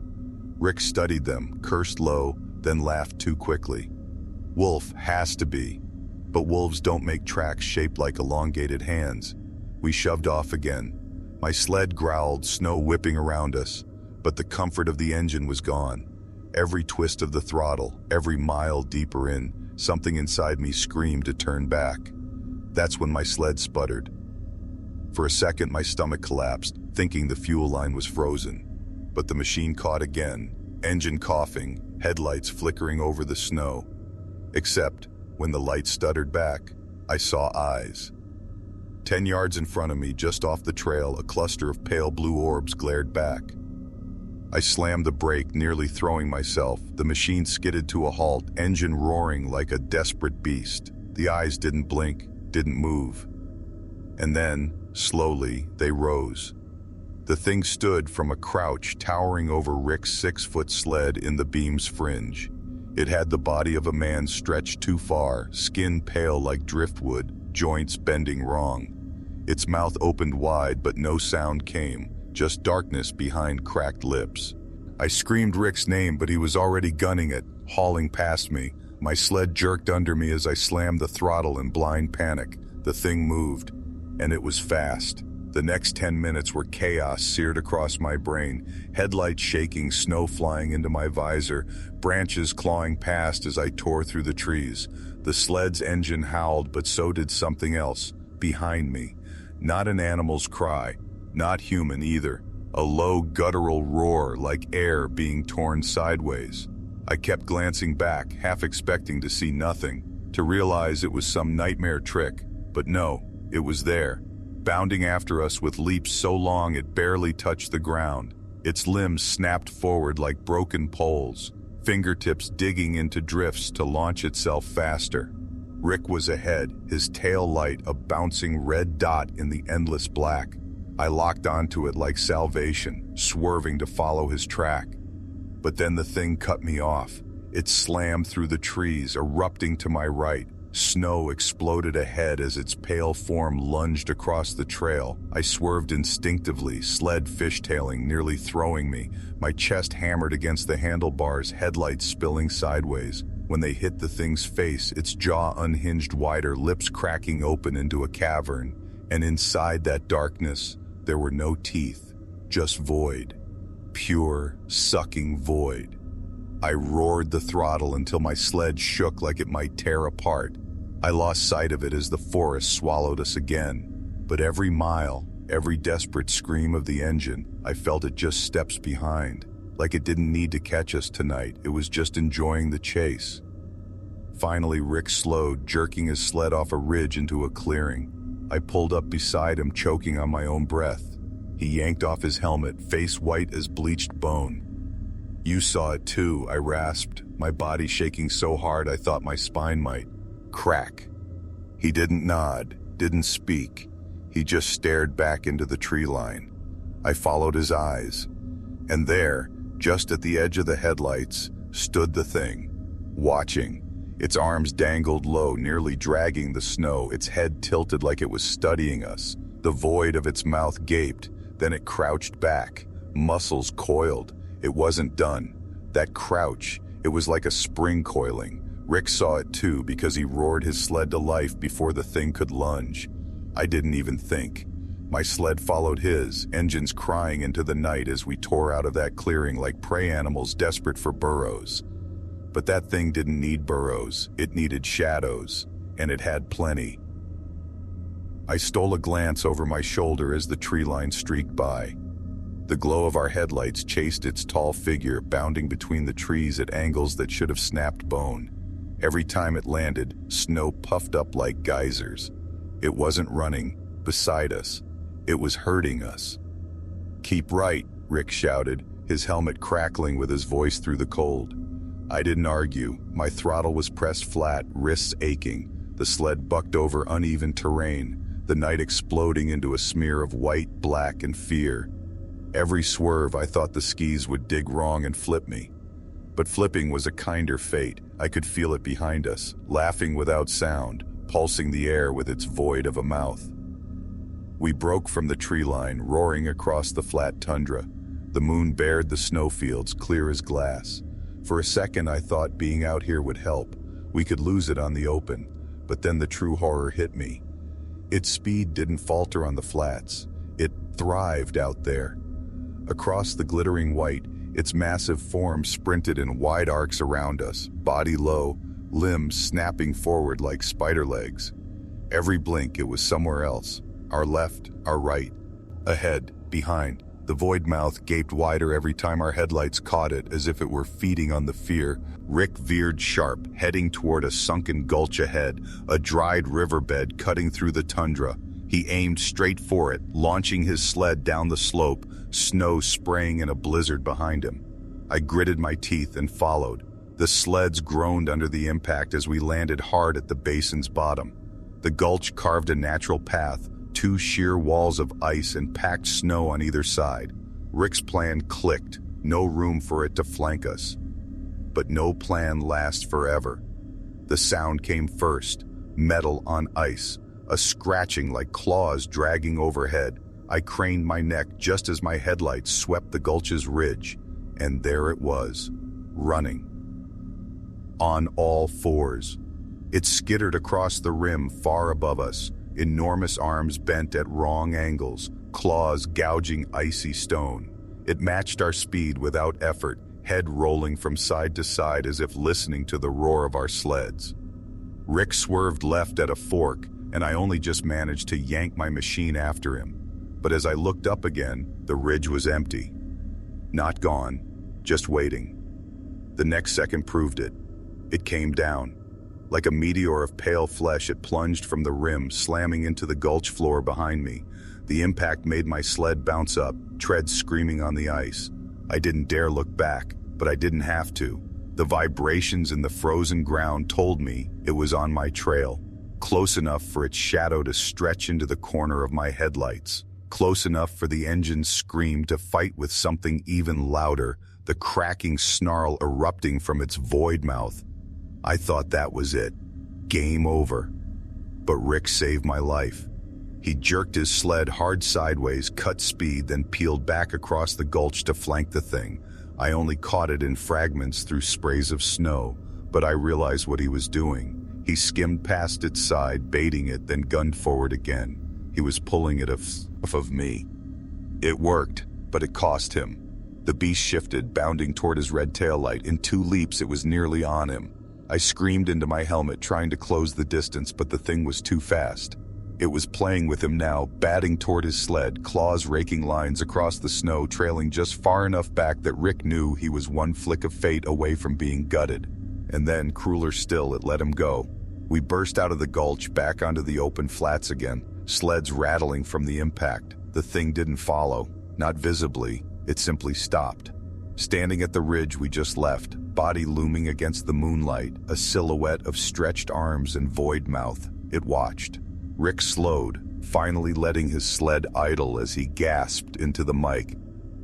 Rick studied them, cursed low, then laughed too quickly. "Wolf has to be, but wolves don't make tracks shaped like elongated hands." We shoved off again. My sled growled, snow whipping around us, but the comfort of the engine was gone. Every twist of the throttle, every mile deeper in, something inside me screamed to turn back. That's when my sled sputtered. For a second, my stomach collapsed, thinking the fuel line was frozen. But the machine caught again, engine coughing, headlights flickering over the snow. Except, when the light stuttered back, I saw eyes. 10 yards in front of me, just off the trail, a cluster of pale blue orbs glared back. I slammed the brake, nearly throwing myself. The machine skidded to a halt, engine roaring like a desperate beast. The eyes didn't blink, didn't move. And then, slowly, they rose. The thing stood from a crouch, towering over Rick's 6-foot sled in the beam's fringe. It had the body of a man stretched too far, skin pale like driftwood, joints bending wrong. Its mouth opened wide, but no sound came, just darkness behind cracked lips. I screamed Rick's name, but he was already gunning it, hauling past me. My sled jerked under me as I slammed the throttle in blind panic. The thing moved, and it was fast. The next 10 minutes were chaos seared across my brain, headlights shaking, snow flying into my visor, branches clawing past as I tore through the trees. The sled's engine howled, but so did something else, behind me. Not an animal's cry, not human either. A low guttural roar like air being torn sideways. I kept glancing back, half expecting to see nothing, to realize it was some nightmare trick. But no, it was there. bounding after us with leaps so long it barely touched the ground. Its limbs snapped forward like broken poles, fingertips digging into drifts to launch itself faster. Rick was ahead, his tail light a bouncing red dot in the endless black. I locked onto it like salvation, swerving to follow his track. But then the thing cut me off. It slammed through the trees, erupting to my right. Snow exploded ahead as its pale form lunged across the trail. I swerved instinctively, sled fishtailing, nearly throwing me, my chest hammered against the handlebars, headlights spilling sideways. When they hit the thing's face, its jaw unhinged wider, lips cracking open into a cavern. And inside that darkness, there were no teeth, just void. Pure, sucking void. I roared the throttle until my sled shook like it might tear apart. I lost sight of it as the forest swallowed us again. But every mile, every desperate scream of the engine, I felt it just steps behind. Like it didn't need to catch us tonight, it was just enjoying the chase. Finally, Rick slowed, jerking his sled off a ridge into a clearing. I pulled up beside him, choking on my own breath. He yanked off his helmet, face white as bleached bone. "You saw it too," I rasped, my body shaking so hard I thought my spine might crack. He didn't nod, didn't speak. He just stared back into the tree line. I followed his eyes. And there, just at the edge of the headlights, stood the thing, watching. Its arms dangled low, nearly dragging the snow, its head tilted like it was studying us. The void of its mouth gaped, then it crouched back, muscles coiled. It wasn't done. That crouch, it was like a spring coiling. Rick saw it too because he roared his sled to life before the thing could lunge. I didn't even think. My sled followed his, engines crying into the night as we tore out of that clearing like prey animals desperate for burrows. But that thing didn't need burrows, it needed shadows, and it had plenty. I stole a glance over my shoulder as the tree line streaked by. The glow of our headlights chased its tall figure, bounding between the trees at angles that should have snapped bone. Every time it landed, snow puffed up like geysers. It wasn't running beside us. It was hurting us. "Keep right," Rick shouted, his helmet crackling with his voice through the cold. I didn't argue. My throttle was pressed flat, wrists aching. The sled bucked over uneven terrain, the night exploding into a smear of white, black, and fear. Every swerve, I thought the skis would dig wrong and flip me. But flipping was a kinder fate. I could feel it behind us, laughing without sound, pulsing the air with its void of a mouth. We broke from the tree line, roaring across the flat tundra. The moon bared the snowfields, clear as glass. For a second, I thought being out here would help. We could lose it on the open. But then the true horror hit me. Its speed didn't falter on the flats. It thrived out there. Across the glittering white, its massive form sprinted in wide arcs around us, body low, limbs snapping forward like spider legs. Every blink, it was somewhere else. Our left, our right, ahead, behind. The void mouth gaped wider every time our headlights caught it, as if it were feeding on the fear. Rick veered sharp, heading toward a sunken gulch ahead, a dried riverbed cutting through the tundra. He aimed straight for it, launching his sled down the slope, snow spraying in a blizzard behind him. I gritted my teeth and followed. The sleds groaned under the impact as we landed hard at the basin's bottom. The gulch carved a natural path, two sheer walls of ice and packed snow on either side. Rick's plan clicked, no room for it to flank us. But no plan lasts forever. The sound came first, metal on ice, a scratching like claws dragging overhead. I craned my neck just as my headlights swept the gulch's ridge, and there it was, running. On all fours. It skittered across the rim far above us, enormous arms bent at wrong angles, claws gouging icy stone. It matched our speed without effort, head rolling from side to side as if listening to the roar of our sleds. Rick swerved left at a fork, and I only just managed to yank my machine after him. But as I looked up again, the ridge was empty. Not gone, just waiting. The next second proved it. It came down. Like a meteor of pale flesh, it plunged from the rim, slamming into the gulch floor behind me. The impact made my sled bounce up, treads screaming on the ice. I didn't dare look back, but I didn't have to. The vibrations in the frozen ground told me it was on my trail, close enough for its shadow to stretch into the corner of my headlights, close enough for the engine's scream to fight with something even louder, the cracking snarl erupting from its void mouth. I thought that was it. Game over. But Rick saved my life. He jerked his sled hard sideways, cut speed, then peeled back across the gulch to flank the thing. I only caught it in fragments through sprays of snow, but I realized what he was doing. He skimmed past its side, baiting it, then gunned forward again. He was pulling it off of me. It worked, but it cost him. The beast shifted, bounding toward his red taillight. In 2 leaps, it was nearly on him. I screamed into my helmet, trying to close the distance, but the thing was too fast. It was playing with him now, batting toward his sled, claws raking lines across the snow, trailing just far enough back that Rick knew he was one flick of fate away from being gutted. And then, crueler still, it let him go. We burst out of the gulch, back onto the open flats again, sleds rattling from the impact. The thing didn't follow, not visibly, it simply stopped. Standing at the ridge we just left, body looming against the moonlight, a silhouette of stretched arms and void mouth, it watched. Rick slowed, finally letting his sled idle as he gasped into the mic.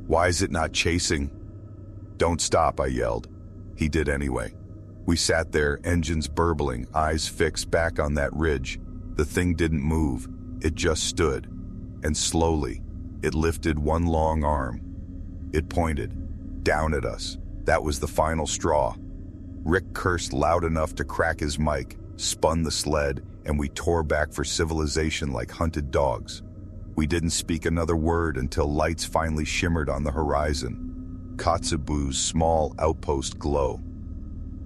"Why is it not chasing?" "Don't stop," I yelled. He did anyway. We sat there, engines burbling, eyes fixed back on that ridge. The thing didn't move, it just stood. And slowly, it lifted one long arm. It pointed, down at us. That was the final straw. Rick cursed loud enough to crack his mic, spun the sled, and we tore back for civilization like hunted dogs. We didn't speak another word until lights finally shimmered on the horizon. Kotzebue's small outpost glow.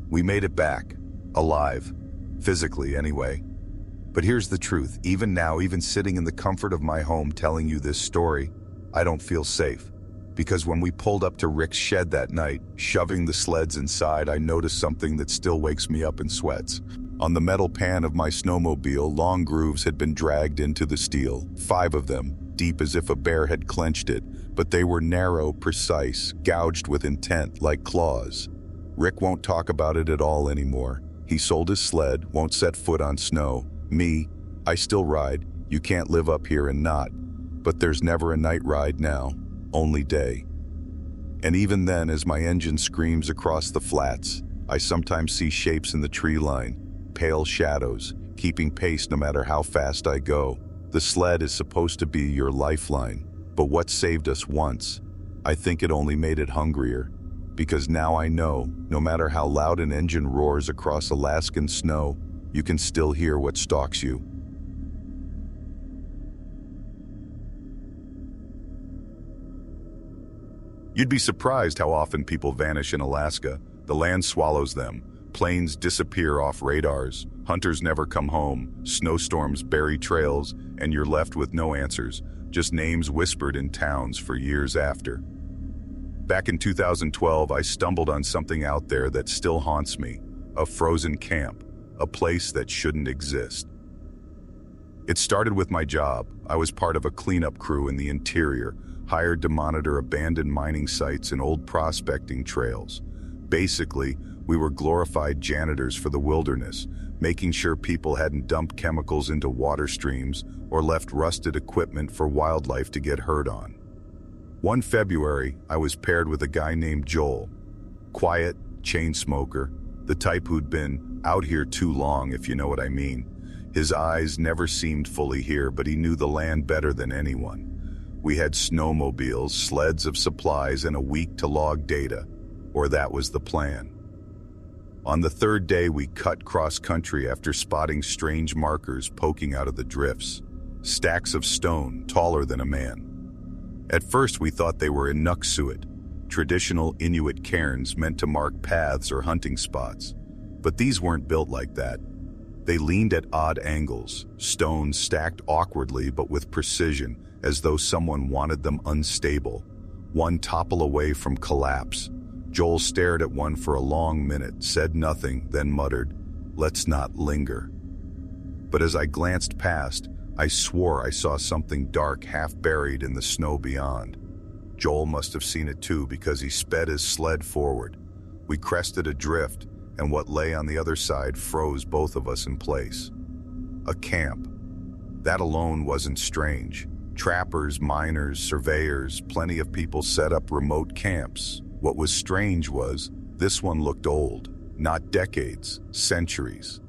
We made it back, alive, physically anyway. But here's the truth, even now, even sitting in the comfort of my home telling you this story, I don't feel safe. Because when we pulled up to Rick's shed that night, shoving the sleds inside, I noticed something that still wakes me up in sweats. On the metal pan of my snowmobile, long grooves had been dragged into the steel, 5 of them, deep as if a bear had clenched it, but they were narrow, precise, gouged with intent, like claws. Rick won't talk about it at all anymore. He sold his sled, won't set foot on snow. Me, I still ride. You can't live up here and not. But there's never a night ride now, only day. And even then, as my engine screams across the flats, I sometimes see shapes in the tree line, pale shadows, keeping pace no matter how fast I go. The sled is supposed to be your lifeline, but what saved us once? I think it only made it hungrier. Because now I know, no matter how loud an engine roars across Alaskan snow, you can still hear what stalks you. You'd be surprised how often people vanish in Alaska. The land swallows them. Planes disappear off radars. Hunters never come home. Snowstorms bury trails, and you're left with no answers, just names whispered in towns for years after. Back in 2012, I stumbled on something out there that still haunts me. A frozen camp, a place that shouldn't exist. It started with my job. I was part of a cleanup crew in the interior, hired to monitor abandoned mining sites and old prospecting trails. Basically, we were glorified janitors for the wilderness, making sure people hadn't dumped chemicals into water streams or left rusted equipment for wildlife to get hurt on. One February, I was paired with a guy named Joel. Quiet, chain smoker, the type who'd been out here too long, if you know what I mean. His eyes never seemed fully here, but he knew the land better than anyone. We had snowmobiles, sleds of supplies, and a week to log data, or that was the plan. On the 3rd day, we cut cross-country after spotting strange markers poking out of the drifts. Stacks of stone, taller than a man. At first, we thought they were Inuksut, traditional Inuit cairns meant to mark paths or hunting spots. But these weren't built like that. They leaned at odd angles, stones stacked awkwardly but with precision, as though someone wanted them unstable. One topple away from collapse. Joel stared at one for a long minute, said nothing, then muttered, Let's not linger. But as I glanced past, I swore I saw something dark half buried in the snow beyond. Joel must have seen it too because he sped his sled forward. We crested a drift, and what lay on the other side froze both of us in place. A camp. That alone wasn't strange. Trappers, miners, surveyors, plenty of people set up remote camps. What was strange was, this one looked old. Not decades, centuries.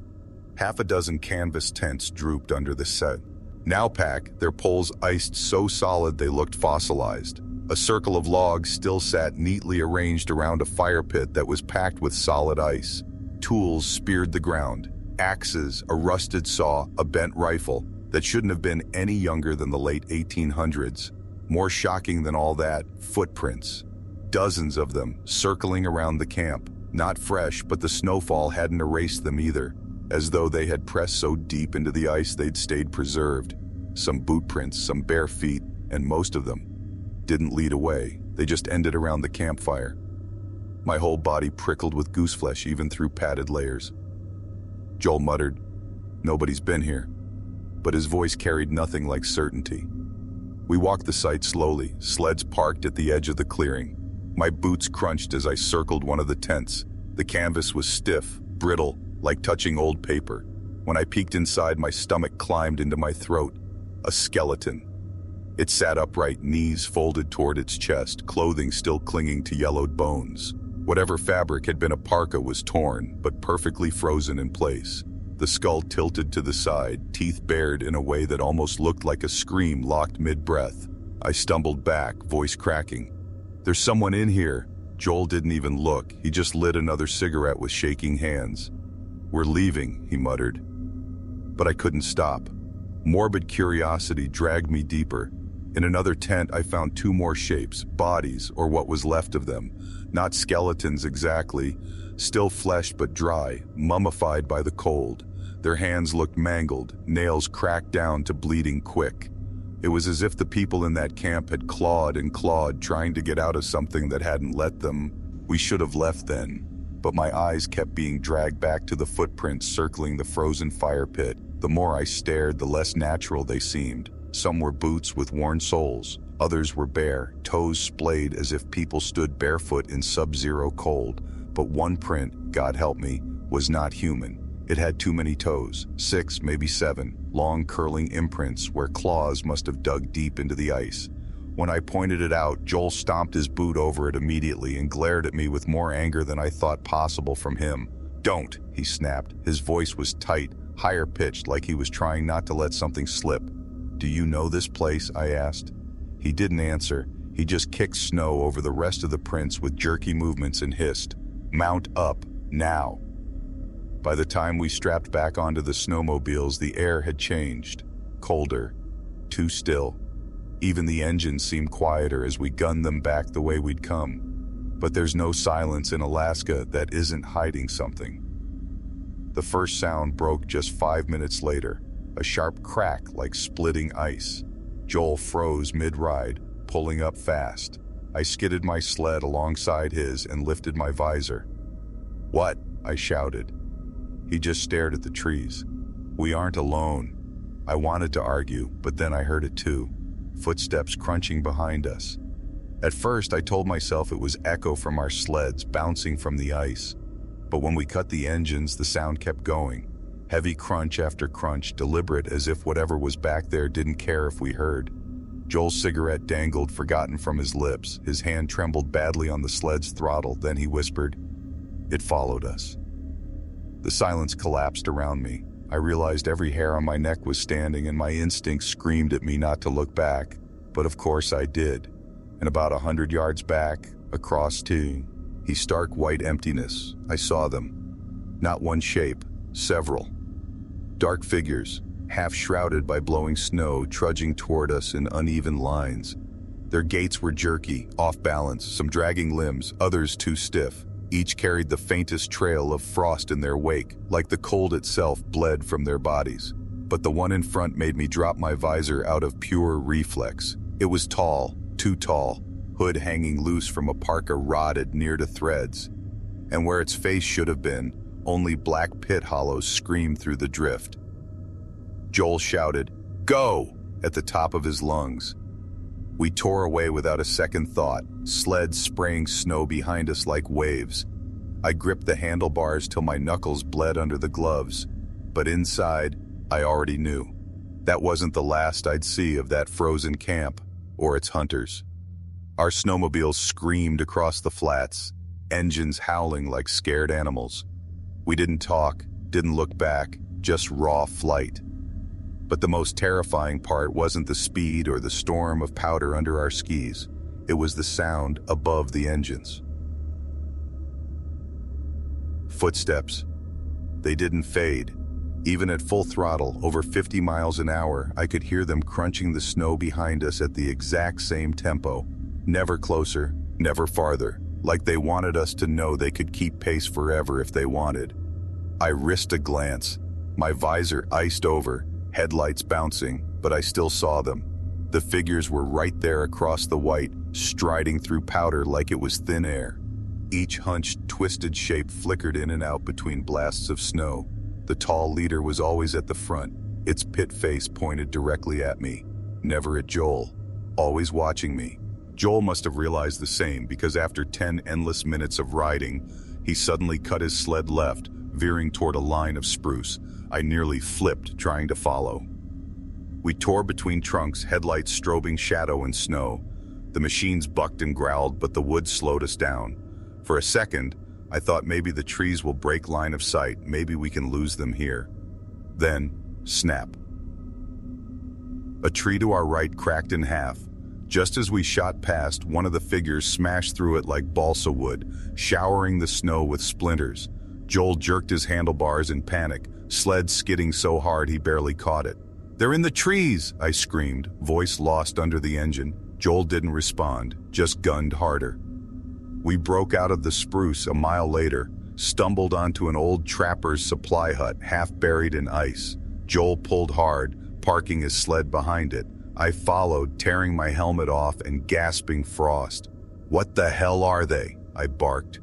Half a dozen canvas tents drooped under the set. Now pack, their poles iced so solid they looked fossilized. A circle of logs still sat neatly arranged around a fire pit that was packed with solid ice. Tools speared the ground. Axes, a rusted saw, a bent rifle that shouldn't have been any younger than the late 1800s. More shocking than all that, footprints. Dozens of them, circling around the camp. Not fresh, but the snowfall hadn't erased them either, as though they had pressed so deep into the ice they'd stayed preserved. Some boot prints, some bare feet, and most of them didn't lead away. They just ended around the campfire. My whole body prickled with gooseflesh even through padded layers. Joel muttered, "Nobody's been here," but his voice carried nothing like certainty. We walked the site slowly, sleds parked at the edge of the clearing. My boots crunched as I circled one of the tents. The canvas was stiff, brittle, like touching old paper. When I peeked inside, my stomach climbed into my throat. A skeleton. It sat upright, knees folded toward its chest, clothing still clinging to yellowed bones. Whatever fabric had been a parka was torn, but perfectly frozen in place. The skull tilted to the side, teeth bared in a way that almost looked like a scream locked mid-breath. I stumbled back, voice cracking. "There's someone in here." Joel didn't even look. He just lit another cigarette with shaking hands. "We're leaving," he muttered. But I couldn't stop. Morbid curiosity dragged me deeper. In another tent, I found two more shapes, bodies, or what was left of them. Not skeletons exactly, still flesh but dry, mummified by the cold. Their hands looked mangled, nails cracked down to bleeding quick. It was as if the people in that camp had clawed and clawed, trying to get out of something that hadn't let them. We should have left then. But my eyes kept being dragged back to the footprints circling the frozen fire pit. The more I stared, the less natural they seemed. Some were boots with worn soles. Others were bare, toes splayed as if people stood barefoot in sub-zero cold. But one print, God help me, was not human. It had too many toes, 6, maybe 7, long curling imprints where claws must have dug deep into the ice. When I pointed it out, Joel stomped his boot over it immediately and glared at me with more anger than I thought possible from him. "Don't," he snapped. His voice was tight, higher pitched, like he was trying not to let something slip. "Do you know this place?" I asked. He didn't answer. He just kicked snow over the rest of the prints with jerky movements and hissed, "Mount up, now." By the time we strapped back onto the snowmobiles, the air had changed. Colder. Too still. Even the engines seemed quieter as we gunned them back the way we'd come. But there's no silence in Alaska that isn't hiding something. The first sound broke just 5 minutes later, a sharp crack like splitting ice. Joel froze mid-ride, pulling up fast. I skidded my sled alongside his and lifted my visor. "What?" I shouted. He just stared at the trees. "We aren't alone." I wanted to argue, but then I heard it too. Footsteps crunching behind us. At first, I told myself it was echo from our sleds bouncing from the ice. But when we cut the engines, the sound kept going. Heavy crunch after crunch, deliberate as if whatever was back there didn't care if we heard. Joel's cigarette dangled, forgotten from his lips. His hand trembled badly on the sled's throttle. Then he whispered, "It followed us." The silence collapsed around me. I realized every hair on my neck was standing and my instincts screamed at me not to look back. But of course I did. And about 100 yards back, across to stark white emptiness, I saw them. Not one shape, several. Dark figures, half shrouded by blowing snow, trudging toward us in uneven lines. Their gaits were jerky, off balance, some dragging limbs, others too stiff. Each carried the faintest trail of frost in their wake, like the cold itself bled from their bodies. But the one in front made me drop my visor out of pure reflex. It was tall, too tall, hood hanging loose from a parka rotted near to threads. And where its face should have been, Only black pit hollows screamed through the drift. Joel shouted, "Go!" at the top of his lungs. We tore away without a second thought, sleds spraying snow behind us like waves. I gripped the handlebars till my knuckles bled under the gloves, but inside, I already knew. That wasn't the last I'd see of that frozen camp or its hunters. Our snowmobiles screamed across the flats, engines howling like scared animals. We didn't talk, didn't look back, just raw flight. But the most terrifying part wasn't the speed or the storm of powder under our skis. It was the sound above the engines. Footsteps. They didn't fade. Even at full throttle, over 50 miles an hour, I could hear them crunching the snow behind us at the exact same tempo. Never closer, never farther, like they wanted us to know they could keep pace forever if they wanted. I risked a glance. My visor iced over, headlights bouncing, but I still saw them. The figures were right there across the white, striding through powder like it was thin air. Each hunched, twisted shape flickered in and out between blasts of snow. The tall leader was always at the front, its pit face pointed directly at me, never at Joel, always watching me. Joel must have realized the same, because after 10 endless minutes of riding, he suddenly cut his sled left, veering toward a line of spruce. I nearly flipped trying to follow. We tore between trunks, headlights strobing shadow and snow. The machines bucked and growled, but the woods slowed us down. For a second, I thought maybe the trees will break line of sight, maybe we can lose them here. Then, snap. A tree to our right cracked in half. Just as we shot past, one of the figures smashed through it like balsa wood, showering the snow with splinters. Joel jerked his handlebars in panic, sled skidding so hard he barely caught it. "They're in the trees!" I screamed, voice lost under the engine. Joel didn't respond, just gunned harder. We broke out of the spruce a mile later, stumbled onto an old trapper's supply hut half buried in ice. Joel pulled hard, parking his sled behind it. I followed, tearing my helmet off and gasping frost. "What the hell are they?" I barked.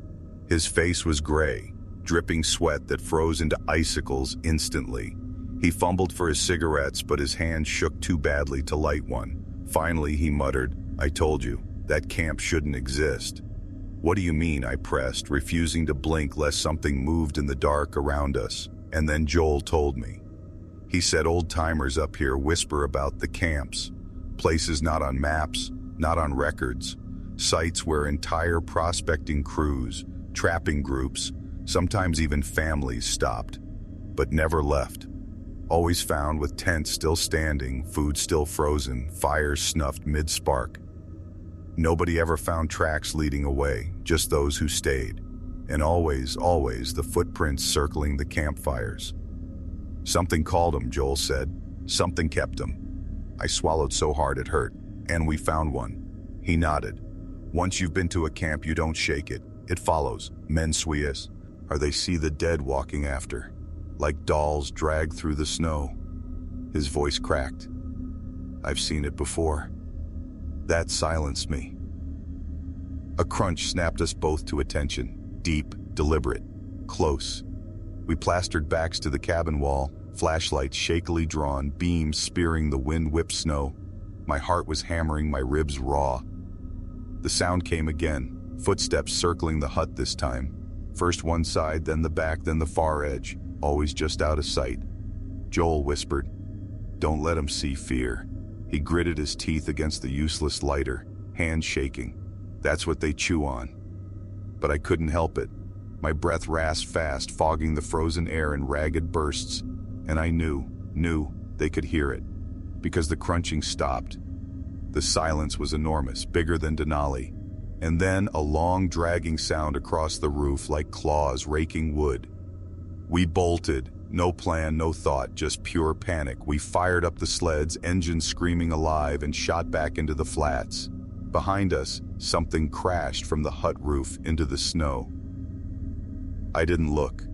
His face was gray, dripping sweat that froze into icicles instantly. He fumbled for his cigarettes, but his hand shook too badly to light one. Finally, he muttered, "I told you, that camp shouldn't exist." "What do you mean?" I pressed, refusing to blink lest something moved in the dark around us. And then Joel told me. He said old-timers up here whisper about the camps, places not on maps, not on records, sites where entire prospecting crews, trapping groups, sometimes even families stopped, but never left. Always found with tents still standing, food still frozen, fires snuffed mid-spark. Nobody ever found tracks leading away, just those who stayed. And always, always the footprints circling the campfires. "Something called him," Joel said. "Something kept him." I swallowed so hard it hurt. "And we found one." He nodded. "Once you've been to a camp, you don't shake it. It follows. Men suias. Or they see the dead walking after, like dolls dragged through the snow." His voice cracked. "I've seen it before." That silenced me. A crunch snapped us both to attention. Deep, deliberate, close. We plastered backs to the cabin wall, flashlights shakily drawn, beams spearing the wind-whipped snow. My heart was hammering, my ribs raw. The sound came again, footsteps circling the hut this time. First one side, then the back, then the far edge, always just out of sight. Joel whispered, "Don't let him see fear." He gritted his teeth against the useless lighter, hands shaking. "That's what they chew on." But I couldn't help it. My breath rasped fast, fogging the frozen air in ragged bursts, and I knew they could hear it, because the crunching stopped. The silence was enormous, bigger than Denali, and then a long dragging sound across the roof like claws raking wood. We bolted, no plan, no thought, just pure panic. We fired up the sleds, engines screaming alive, and shot back into the flats. Behind us, something crashed from the hut roof into the snow. I didn't look.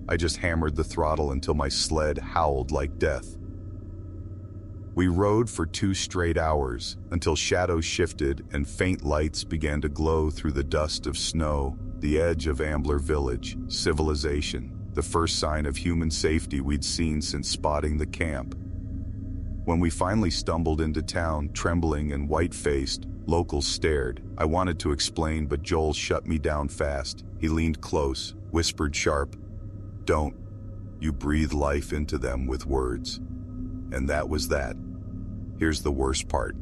I just hammered the throttle until my sled howled like death. We rode for 2 straight hours until shadows shifted and faint lights began to glow through the dust of snow, the edge of Ambler Village, civilization. the first sign of human safety we'd seen since spotting the camp. When we finally stumbled into town, trembling and white-faced, locals stared. I wanted to explain, but Joel shut me down fast. He leaned close, whispered sharp, "Don't. You breathe life into them with words." And that was that. Here's the worst part.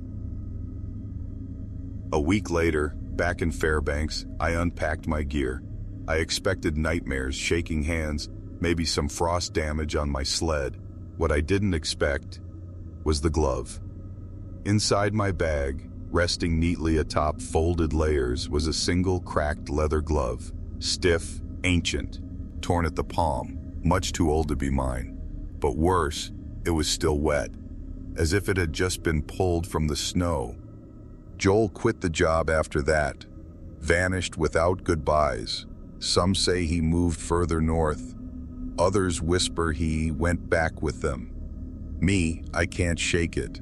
A week later, back in Fairbanks, I unpacked my gear. I expected nightmares, shaking hands, maybe some frost damage on my sled. What I didn't expect was the glove. Inside my bag, resting neatly atop folded layers, was a single cracked leather glove, stiff, ancient, torn at the palm, much too old to be mine. But worse, it was still wet, as if it had just been pulled from the snow. Joel quit the job after that, vanished without goodbyes. Some say he moved further north. Others whisper he went back with them. Me, I can't shake it.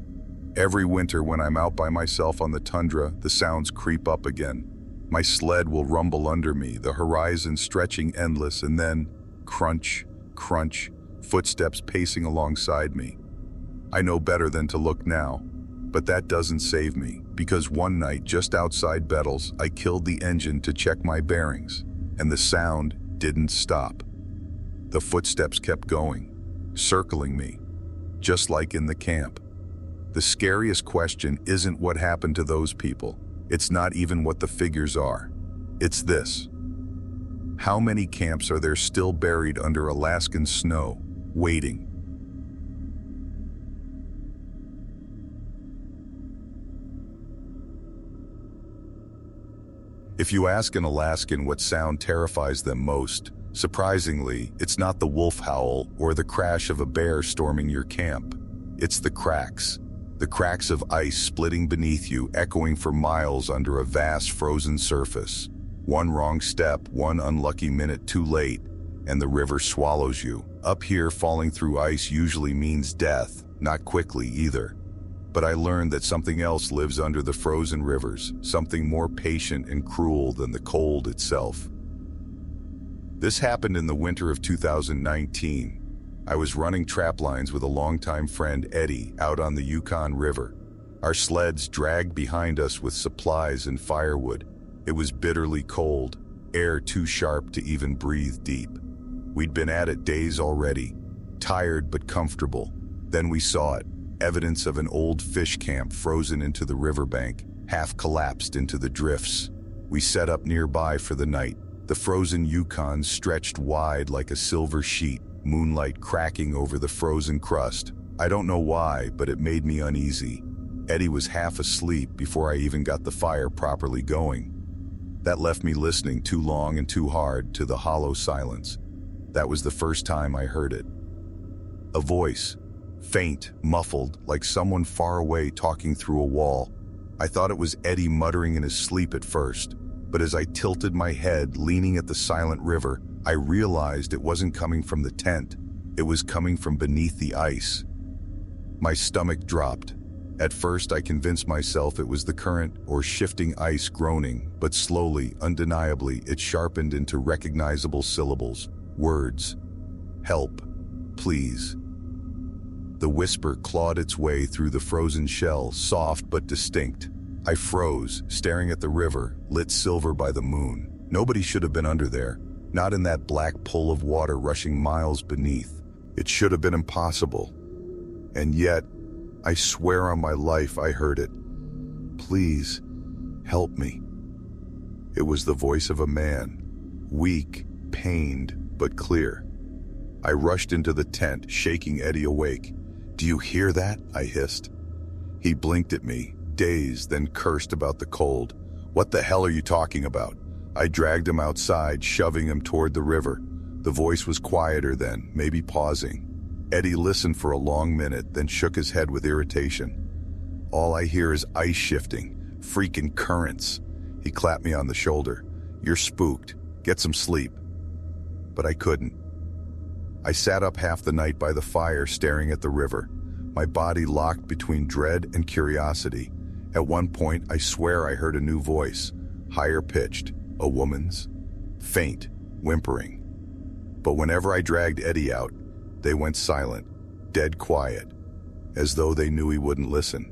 Every winter when I'm out by myself on the tundra, the sounds creep up again. My sled will rumble under me, the horizon stretching endless, and then crunch, crunch, footsteps pacing alongside me. I know better than to look now, but that doesn't save me, because one night just outside Bettles, I killed the engine to check my bearings, and the sound didn't stop. The footsteps kept going, circling me, just like in the camp. The scariest question isn't what happened to those people. It's not even what the figures are. It's this. How many camps are there still buried under Alaskan snow, waiting? If you ask an Alaskan what sound terrifies them most, surprisingly, it's not the wolf howl or the crash of a bear storming your camp. It's the cracks of ice splitting beneath you, echoing for miles under a vast frozen surface. One wrong step, one unlucky minute too late, and the river swallows you. Up here, falling through ice usually means death, not quickly either. But I learned that something else lives under the frozen rivers, something more patient and cruel than the cold itself. This happened in the winter of 2019. I was running trap lines with a longtime friend, Eddie, out on the Yukon River. Our sleds dragged behind us with supplies and firewood. It was bitterly cold, air too sharp to even breathe deep. We'd been at it days already, tired but comfortable. Then we saw it. Evidence of an old fish camp frozen into the riverbank, half collapsed into the drifts. We set up nearby for the night. The frozen Yukon stretched wide like a silver sheet, moonlight cracking over the frozen crust. I don't know why, but it made me uneasy. Eddie was half asleep before I even got the fire properly going. That left me listening too long and too hard to the hollow silence. That was the first time I heard it. A voice. Faint, muffled, like someone far away talking through a wall. I thought it was Eddie muttering in his sleep at first, but as I tilted my head, leaning at the silent river, I realized it wasn't coming from the tent. It was coming from beneath the ice. My stomach dropped. At first, I convinced myself it was the current or shifting ice groaning, but slowly, undeniably, it sharpened into recognizable syllables, words. Help. Please. The whisper clawed its way through the frozen shell, soft but distinct. I froze, staring at the river, lit silver by the moon. Nobody should have been under there, not in that black pool of water rushing miles beneath. It should have been impossible. And yet, I swear on my life I heard it. Please, help me. It was the voice of a man, weak, pained, but clear. I rushed into the tent, shaking Eddie awake. "Do you hear that?" I hissed. He blinked at me, dazed, then cursed about the cold. "What the hell are you talking about?" I dragged him outside, shoving him toward the river. The voice was quieter then, maybe pausing. Eddie listened for a long minute, then shook his head with irritation. "All I hear is ice shifting, freaking currents." He clapped me on the shoulder. "You're spooked. Get some sleep." But I couldn't. I sat up half the night by the fire, staring at the river, my body locked between dread and curiosity. At one point, I swear I heard a new voice, higher pitched, a woman's, faint, whimpering. But whenever I dragged Eddie out, they went silent, dead quiet, as though they knew he wouldn't listen.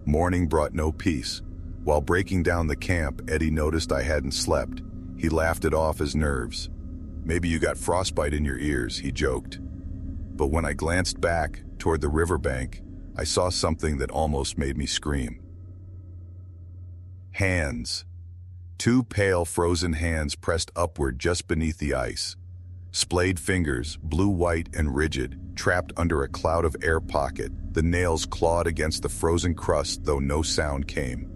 Morning brought no peace. While breaking down the camp, Eddie noticed I hadn't slept. He laughed it off as nerves. "Maybe you got frostbite in your ears," he joked. But when I glanced back toward the riverbank, I saw something that almost made me scream. Hands. Two pale, frozen hands pressed upward just beneath the ice. Splayed fingers, blue-white and rigid, trapped under a cloud of air pocket. The nails clawed against the frozen crust, though no sound came.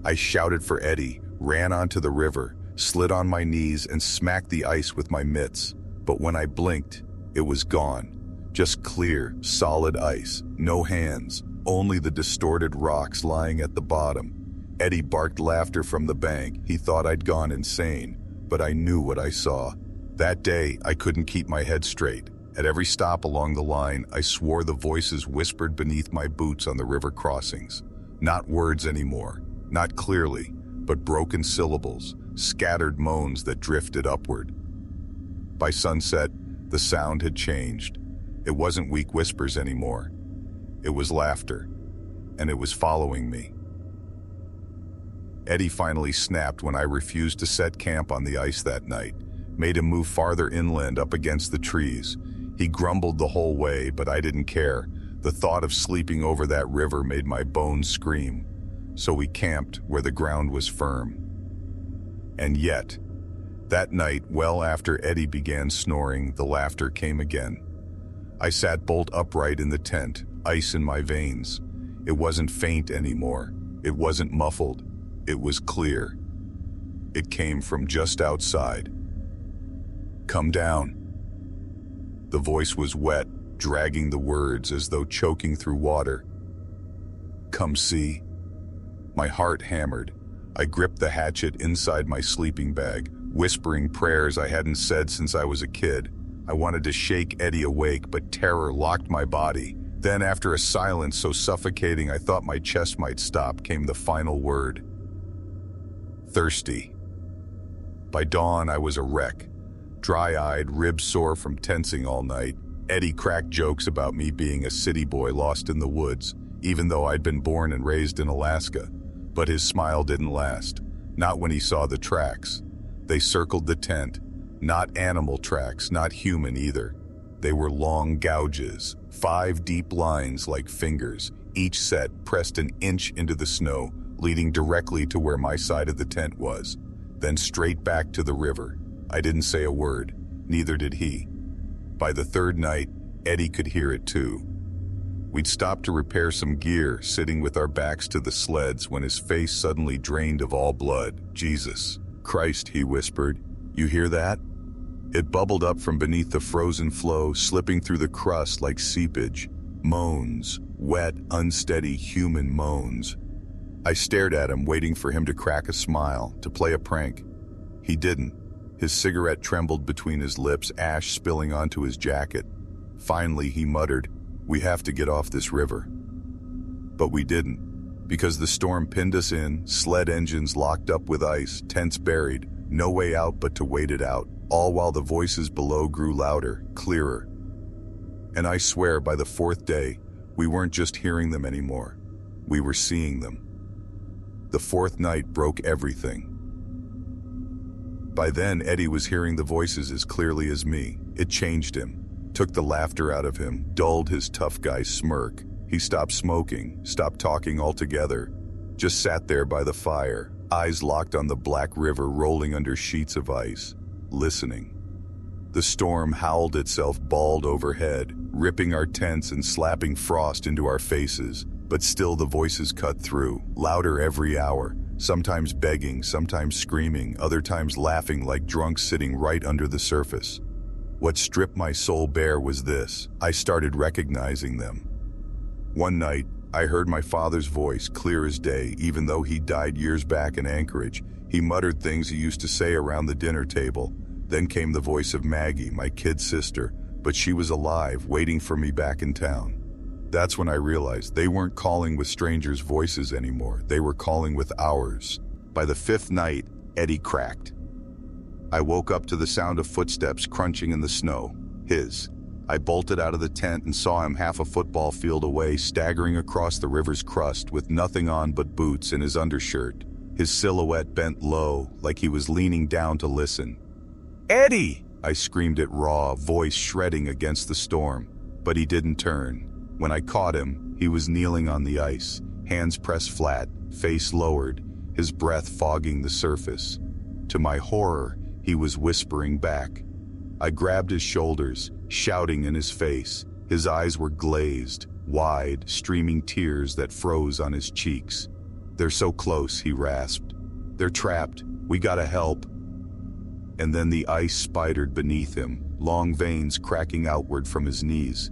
I shouted for Eddie, ran onto the river, slid on my knees and smacked the ice with my mitts. But when I blinked, it was gone. Just clear, solid ice, no hands, only the distorted rocks lying at the bottom. Eddie barked laughter from the bank. He thought I'd gone insane, but I knew what I saw. That day, I couldn't keep my head straight. At every stop along the line, I swore the voices whispered beneath my boots on the river crossings. Not words anymore, not clearly, but broken syllables, scattered moans that drifted upward. By sunset, the sound had changed. It wasn't weak whispers anymore. It was laughter, and it was following me. Eddie finally snapped when I refused to set camp on the ice that night, made him move farther inland up against the trees. He grumbled the whole way, but I didn't care. The thought of sleeping over that river made my bones scream. So we camped where the ground was firm. And yet, that night, well after Eddie began snoring, the laughter came again. I sat bolt upright in the tent, ice in my veins. It wasn't faint anymore. It wasn't muffled. It was clear. It came from just outside. "Come down." The voice was wet, dragging the words as though choking through water. "Come see." My heart hammered. I gripped the hatchet inside my sleeping bag, whispering prayers I hadn't said since I was a kid. I wanted to shake Eddie awake, but terror locked my body. Then, after a silence so suffocating I thought my chest might stop, came the final word. "Thirsty." By dawn, I was a wreck. Dry-eyed, ribs sore from tensing all night. Eddie cracked jokes about me being a city boy lost in the woods, even though I'd been born and raised in Alaska. But his smile didn't last. Not when he saw the tracks. They circled the tent. Not animal tracks, not human either. They were long gouges, 5 deep lines like fingers, each set pressed an inch into the snow, leading directly to where my side of the tent was, then straight back to the river. I didn't say a word, neither did he. By the third night, Eddie could hear it too. We'd stopped to repair some gear, sitting with our backs to the sleds when his face suddenly drained of all blood. "Jesus Christ," he whispered. "You hear that?" It bubbled up from beneath the frozen floe, slipping through the crust like seepage. Moans, wet, unsteady human moans. I stared at him, waiting for him to crack a smile, to play a prank. He didn't. His cigarette trembled between his lips, ash spilling onto his jacket. Finally, he muttered, "We have to get off this river." But we didn't, because the storm pinned us in, sled engines locked up with ice, tents buried, no way out but to wait it out, all while the voices below grew louder, clearer. And I swear by the 4th day, we weren't just hearing them anymore. We were seeing them. The 4th night broke everything. By then, Eddie was hearing the voices as clearly as me. It changed him, took the laughter out of him, dulled his tough guy smirk. He stopped smoking, stopped talking altogether, just sat there by the fire, eyes locked on the black river rolling under sheets of ice, listening. The storm howled itself bald overhead, ripping our tents and slapping frost into our faces, but still the voices cut through, louder every hour, sometimes begging, sometimes screaming, other times laughing like drunks sitting right under the surface. What stripped my soul bare was this: I started recognizing them. One night, I heard my father's voice, clear as day, even though he died years back in Anchorage. He muttered things he used to say around the dinner table. Then came the voice of Maggie, my kid sister, but she was alive, waiting for me back in town. That's when I realized they weren't calling with strangers' voices anymore. They were calling with ours. By the 5th night, Eddie cracked. I woke up to the sound of footsteps crunching in the snow. His. I bolted out of the tent and saw him half a football field away, staggering across the river's crust with nothing on but boots and his undershirt. His silhouette bent low, like he was leaning down to listen. "Eddie!" I screamed at Raw, voice shredding against the storm. But he didn't turn. When I caught him, he was kneeling on the ice, hands pressed flat, face lowered, his breath fogging the surface. To my horror, he was whispering back. I grabbed his shoulders, shouting in his face. His eyes were glazed, wide, streaming tears that froze on his cheeks. "They're so close," he rasped. "They're trapped. We gotta help." And then the ice spidered beneath him, long veins cracking outward from his knees.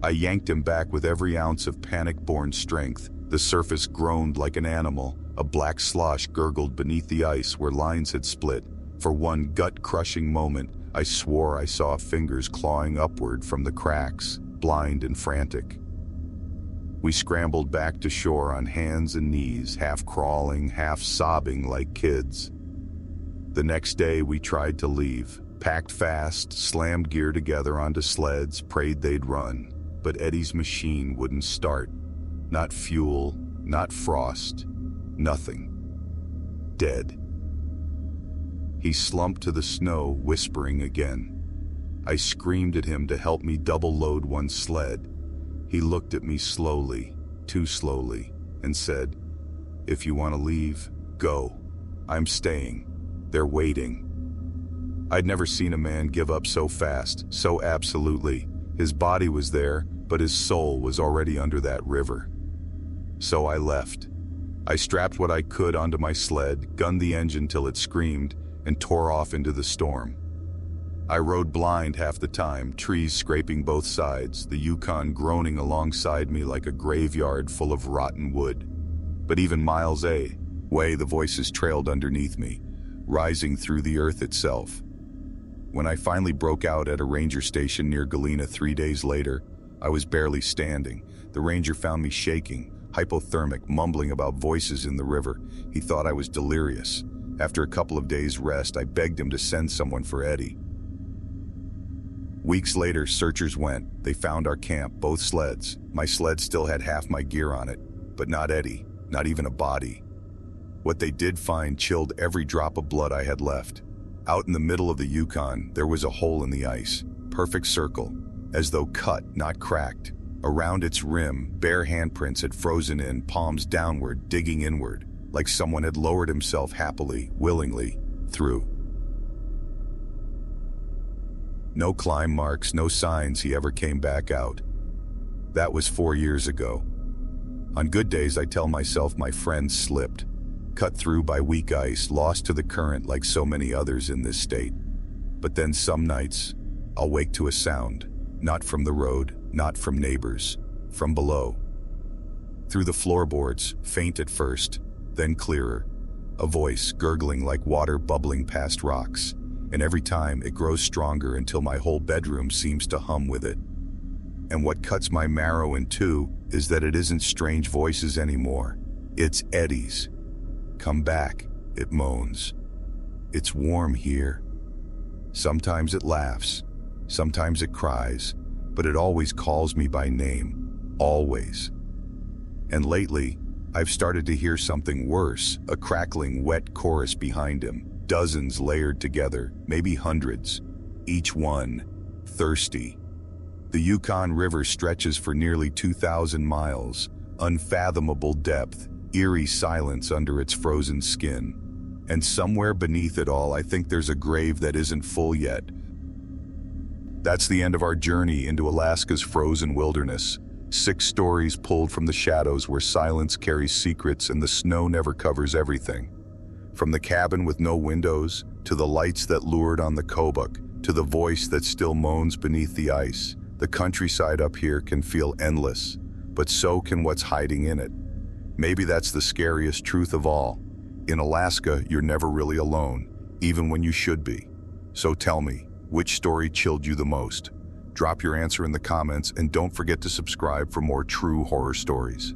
I yanked him back with every ounce of panic-born strength. The surface groaned like an animal. A black slosh gurgled beneath the ice where lines had split. For one gut-crushing moment, I swore I saw fingers clawing upward from the cracks, blind and frantic. We scrambled back to shore on hands and knees, half crawling, half sobbing like kids. The next day we tried to leave, packed fast, slammed gear together onto sleds, prayed they'd run. But Eddie's machine wouldn't start. Not fuel, not frost, nothing. Dead. He slumped to the snow, whispering again. I screamed at him to help me double-load one sled. He looked at me slowly, too slowly, and said, "If you want to leave, go. I'm staying. They're waiting." I'd never seen a man give up so fast, so absolutely. His body was there, but his soul was already under that river. So I left. I strapped what I could onto my sled, gunned the engine till it screamed, and tore off into the storm. I rode blind half the time, trees scraping both sides, the Yukon groaning alongside me like a graveyard full of rotten wood. But even miles away, the voices trailed underneath me, rising through the earth itself. When I finally broke out at a ranger station near Galena 3 days later, I was barely standing. The ranger found me shaking, hypothermic, mumbling about voices in the river. He thought I was delirious. After a couple of days' rest, I begged him to send someone for Eddie. Weeks later, searchers went. They found our camp, both sleds. My sled still had half my gear on it, but not Eddie, not even a body. What they did find chilled every drop of blood I had left. Out in the middle of the Yukon, there was a hole in the ice, perfect circle, as though cut, not cracked. Around its rim, bare handprints had frozen in, palms downward, digging inward, like someone had lowered himself happily, willingly, through. No climb marks, no signs he ever came back out. That was 4 years ago. On good days, I tell myself my friend slipped, cut through by weak ice, lost to the current like so many others in this state. But then some nights, I'll wake to a sound, not from the road, not from neighbors, from below. Through the floorboards, faint at first, then clearer. A voice gurgling like water bubbling past rocks, and every time it grows stronger until my whole bedroom seems to hum with it. And what cuts my marrow in two is that it isn't strange voices anymore. It's Eddie's. "Come back," it moans. "It's warm here." Sometimes it laughs, sometimes it cries, but it always calls me by name, always. And lately, I've started to hear something worse, a crackling, wet chorus behind him, dozens layered together, maybe hundreds, each one thirsty. The Yukon River stretches for nearly 2,000 miles, unfathomable depth, eerie silence under its frozen skin. And somewhere beneath it all, I think there's a grave that isn't full yet. That's the end of our journey into Alaska's frozen wilderness. 6 stories pulled from the shadows where silence carries secrets and the snow never covers everything. From the cabin with no windows, to the lights that lured on the Kobuk, to the voice that still moans beneath the ice, the countryside up here can feel endless, but so can what's hiding in it. Maybe that's the scariest truth of all. In Alaska, you're never really alone, even when you should be. So tell me, which story chilled you the most? Drop your answer in the comments and don't forget to subscribe for more true horror stories.